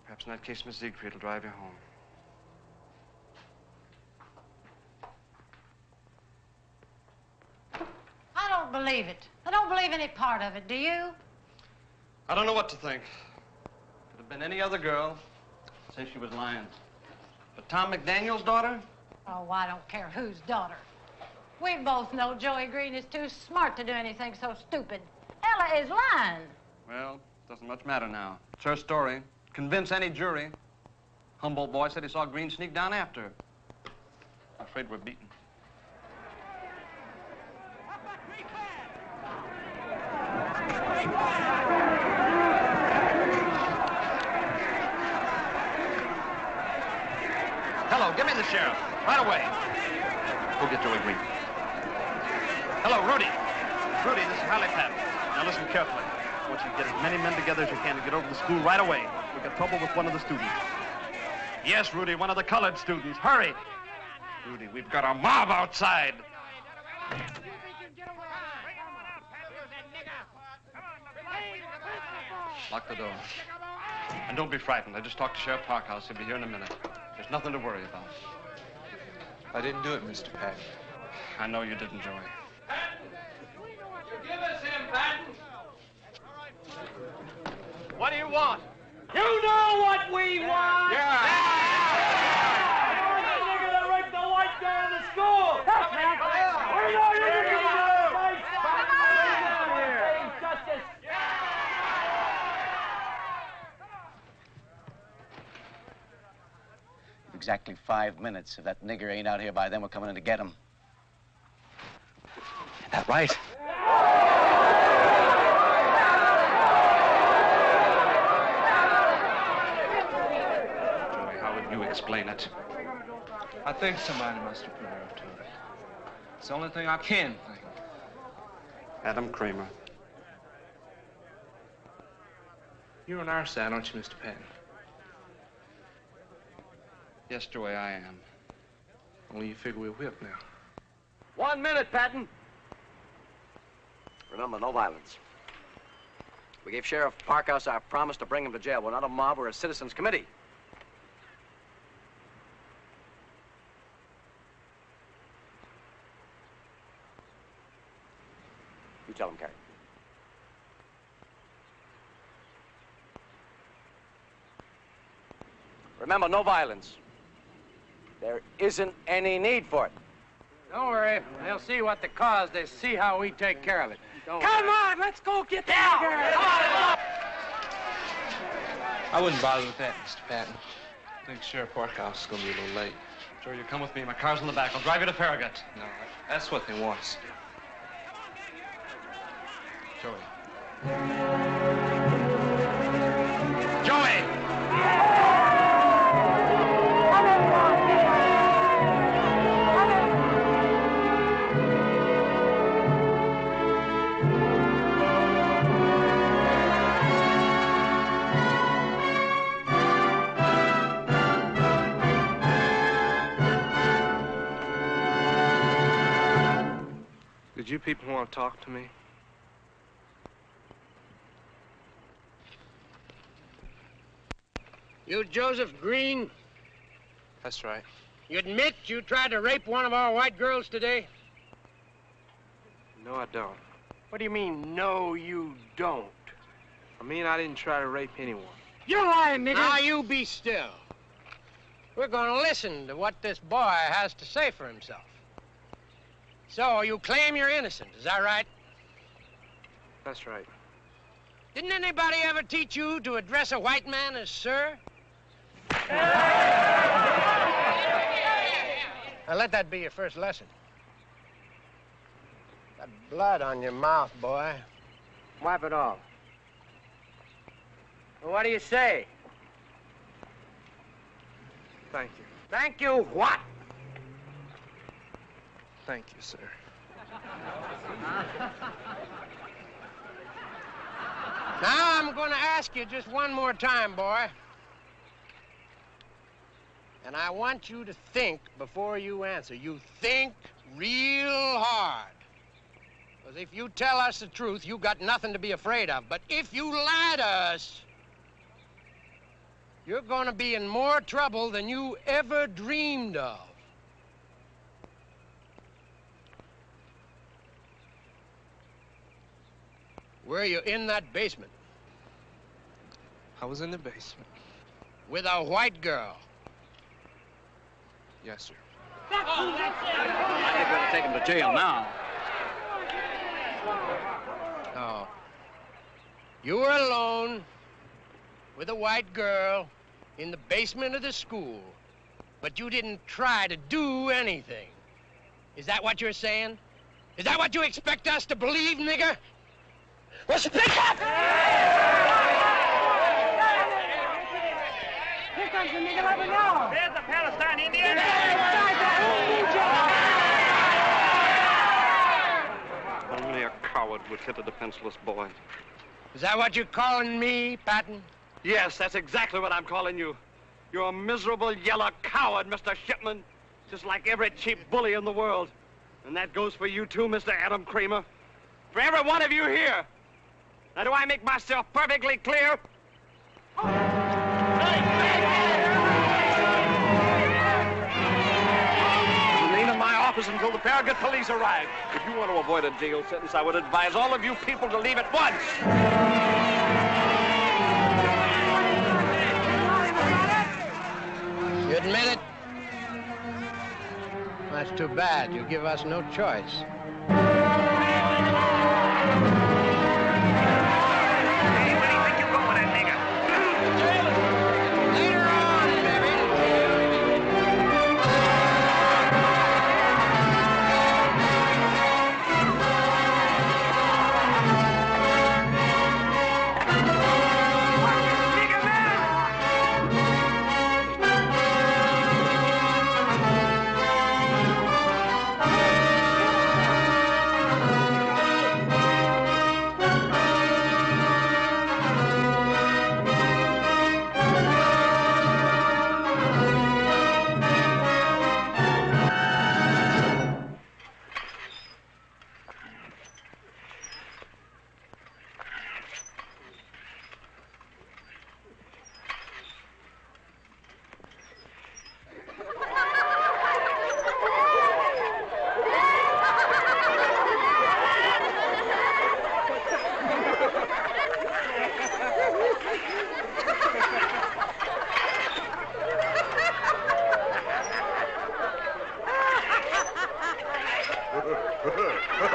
Perhaps in that case, Miss Siegfried will drive you home. I don't believe it. I don't believe any part of it, do you? I don't know what to think. Could have been any other girl. Say she was lying. But Tom McDaniel's daughter? Oh, I don't care whose daughter. We both know Joey Green is too smart to do anything so stupid. Ella is lying. Well, doesn't much matter now. It's her story. Convince any jury. Humboldt boy said he saw Green sneak down after her. I'm afraid we're beaten. Hello, give me the sheriff. Right away. Go get Joey Green. Hello, Rudy. Rudy, this is Harley Patton. Now listen carefully. I want you to get as many men together as you can to get over to the school right away. We've got trouble with one of the students. Yes, Rudy, one of the colored students. Hurry. Rudy, we've got a mob outside. Lock the door. And don't be frightened. I just talked to Sheriff Parkhouse. He'll be here in a minute. There's nothing to worry about. I didn't do it, Mr. Patton. I know you didn't, Joey. Give us him, Patton. What do you want? You know what we want! Yeah! The nigger that raped the white girl in the school! That's me! We know you're the nigger that raped justice! Exactly 5 minutes. If that nigger ain't out here by then, we're coming in to get him. Is that right? Joey, how would you explain it? I think somebody must have put her up to it. It's the only thing I can think. Adam Kramer. You're on our side, aren't you, Mr. Patton? Yes, Joey, I am. Only you figure we're whipped now. 1 minute, Patton. Remember, no violence. We gave Sheriff Parkhouse our promise to bring him to jail. We're not a mob, we're a citizens committee. You tell him, Carrie. Remember, no violence. There isn't any need for it. Don't worry. They'll see what the cause. They see how we take care of it. Come on, let's go get that girl. I wouldn't bother with that, Mr. Patton. I think Sheriff Parkhouse is going to be a little late. Sure, you come with me. My car's in the back. I'll drive you to Farragut. No, that's what they want us to do. Joey. Joey! Did you people want to talk to me? You Joseph Green? That's right. You admit you tried to rape one of our white girls today? No, I don't. What do you mean, no, you don't? I mean, I didn't try to rape anyone. You're lying, nigga. Now, you be still. We're going to listen to what this boy has to say for himself. So, you claim you're innocent, is that right? That's right. Didn't anybody ever teach you to address a white man as sir? Now, let that be your first lesson. Got blood on your mouth, boy. Wipe it off. Well, what do you say? Thank you. Thank you what? Thank you, sir. Now, I'm going to ask you just one more time, boy. And I want you to think before you answer. You think real hard. Because if you tell us the truth, you got nothing to be afraid of. But if you lie to us, you're going to be in more trouble than you ever dreamed of. Were you in that basement? I was in the basement. With a white girl? Yes, sir. I think we're going to take him to jail now. Oh. You were alone with a white girl in the basement of the school, but you didn't try to do anything. Is that what you're saying? Is that what you expect us to believe, nigger? Well, speak up! Here comes the nigger, let me know. There's the Palestine Indian. Only a coward would hit a defenseless boy. Is that what you're calling me, Patton? Yes, that's exactly what I'm calling you. You're a miserable yellow coward, Mr. Shipman. Just like every cheap bully in the world. And that goes for you too, Mr. Adam Kramer. For every one of you here. Now, do I make myself perfectly clear? Remain in my office until the Farragut police arrive. If you want to avoid a jail sentence, I would advise all of you people to leave at once. You admit it? That's too bad. You give us no choice. Hold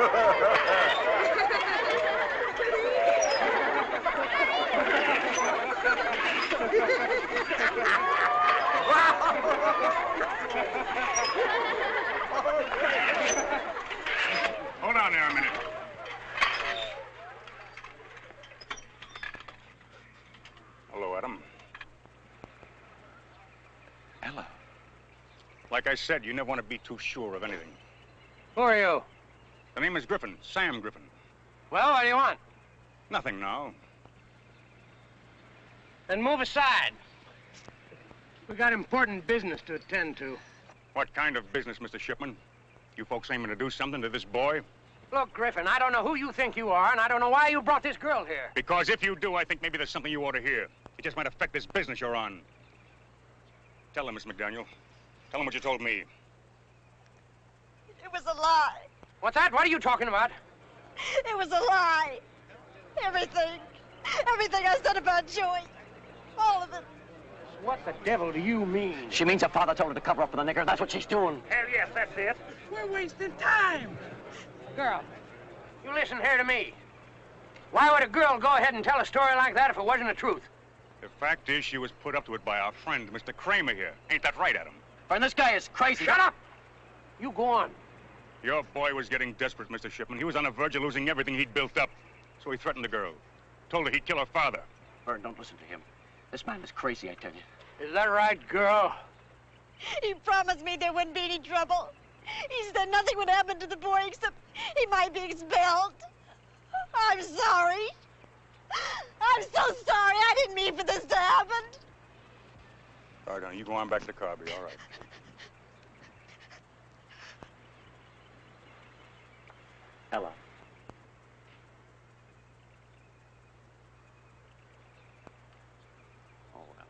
on there a minute. Hello, Adam. Ella. Like I said, you never want to be too sure of anything. Who are you? The name is Griffin, Sam Griffin. Well, what do you want? Nothing now. Then move aside. We got important business to attend to. What kind of business, Mr. Shipman? You folks aiming to do something to this boy? Look, Griffin, I don't know who you think you are, and I don't know why you brought this girl here. Because if you do, I think maybe there's something you ought to hear. It just might affect this business you're on. Tell him, Miss McDaniel. Tell him what you told me. It was a lie. What's that? What are you talking about? It was a lie. Everything. Everything I said about Joey. All of it. What the devil do you mean? She means her father told her to cover up for the nigger. That's what she's doing. Hell yes, that's it. We're wasting time. Girl, you listen here to me. Why would a girl go ahead and tell a story like that if it wasn't the truth? The fact is, she was put up to it by our friend, Mr. Kramer here. Ain't that right, Adam? And this guy is crazy. Shut up! You go on. Your boy was getting desperate, Mr. Shipman. He was on the verge of losing everything he'd built up. So he threatened the girl. Told her he'd kill her father. Vern, don't listen to him. This man is crazy, I tell you. Is that right, girl? He promised me there wouldn't be any trouble. He said nothing would happen to the boy except he might be expelled. I'm sorry. I'm so sorry. I didn't mean for this to happen. All right, honey, you go on back to the car. Be all right. Ella. Oh, well.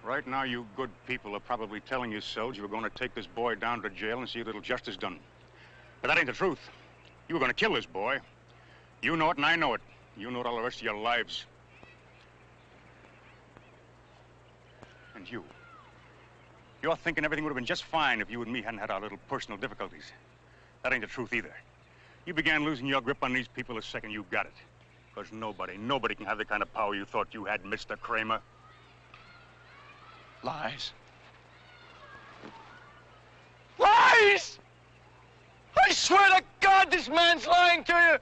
Right now, you good people are probably telling yourselves you were going to take this boy down to jail and see a little justice done. But that ain't the truth. You were going to kill this boy. You know it and I know it. You know it all the rest of your lives. And you. You're thinking everything would have been just fine if you and me hadn't had our little personal difficulties. That ain't the truth either. You began losing your grip on these people the second you got it. Because nobody can have the kind of power you thought you had, Mr. Kramer. Lies. Lies! I swear to God this man's lying to you!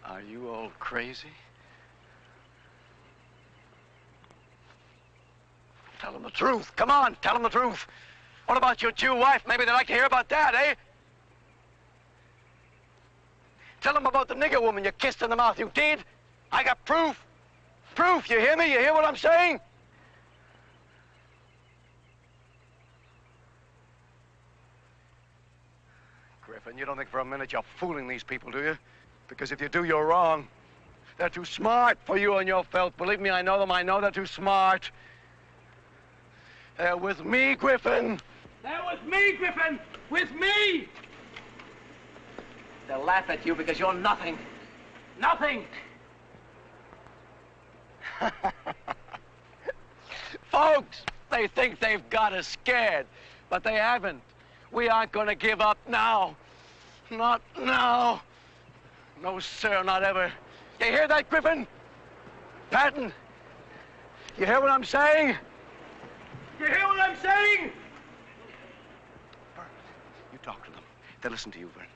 Are you all crazy? Tell them the truth. Come on, tell them the truth. What about your Jew wife? Maybe they'd like to hear about that, eh? Tell them about the nigger woman you kissed in the mouth. You did? I got proof. Proof, you hear me? You hear what I'm saying? Griffin, you don't think for a minute you're fooling these people, do you? Because if you do, you're wrong. They're too smart for you and your felt. Believe me, I know them. I know they're too smart. They're with me, Griffin. They're with me, Griffin. With me. They'll laugh at you because you're nothing. Nothing! Folks, they think they've got us scared, but they haven't. We aren't going to give up now. Not now. No, sir, not ever. You hear that, Griffin? Patton? You hear what I'm saying? You hear what I'm saying? Vern, you talk to them. They'll listen to you, Vern.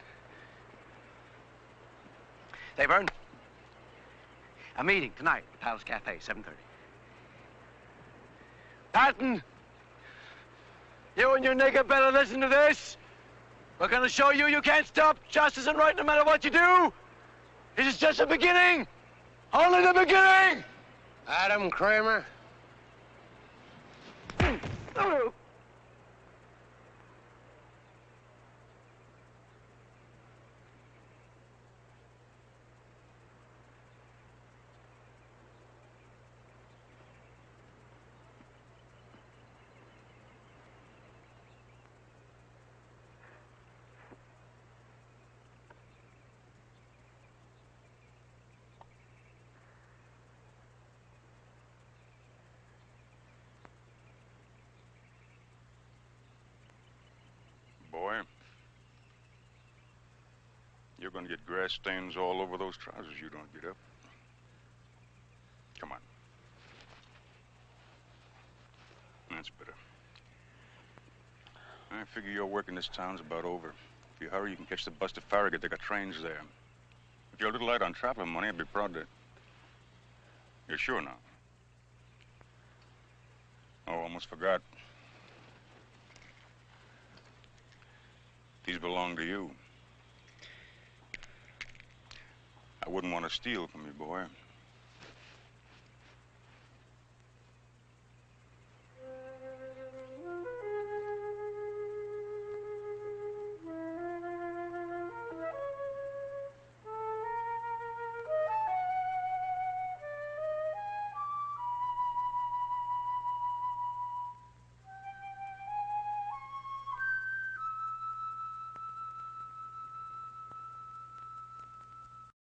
Say, Vern, a meeting tonight at Palace Cafe, 7:30. Patton, you and your nigger better listen to this. We're going to show you you can't stop justice and right no matter what you do. This is just the beginning. Only the beginning. Adam Kramer. Boy, you're going to get grass stains all over those trousers you don't get up. Come on. That's better. I figure your work in this town's about over. If you hurry, you can catch the bus to Farragut. They got trains there. If you're a little light on traveling money, I'd be proud to... You're sure now? Oh, almost forgot. These belong to you. I wouldn't want to steal from you, boy.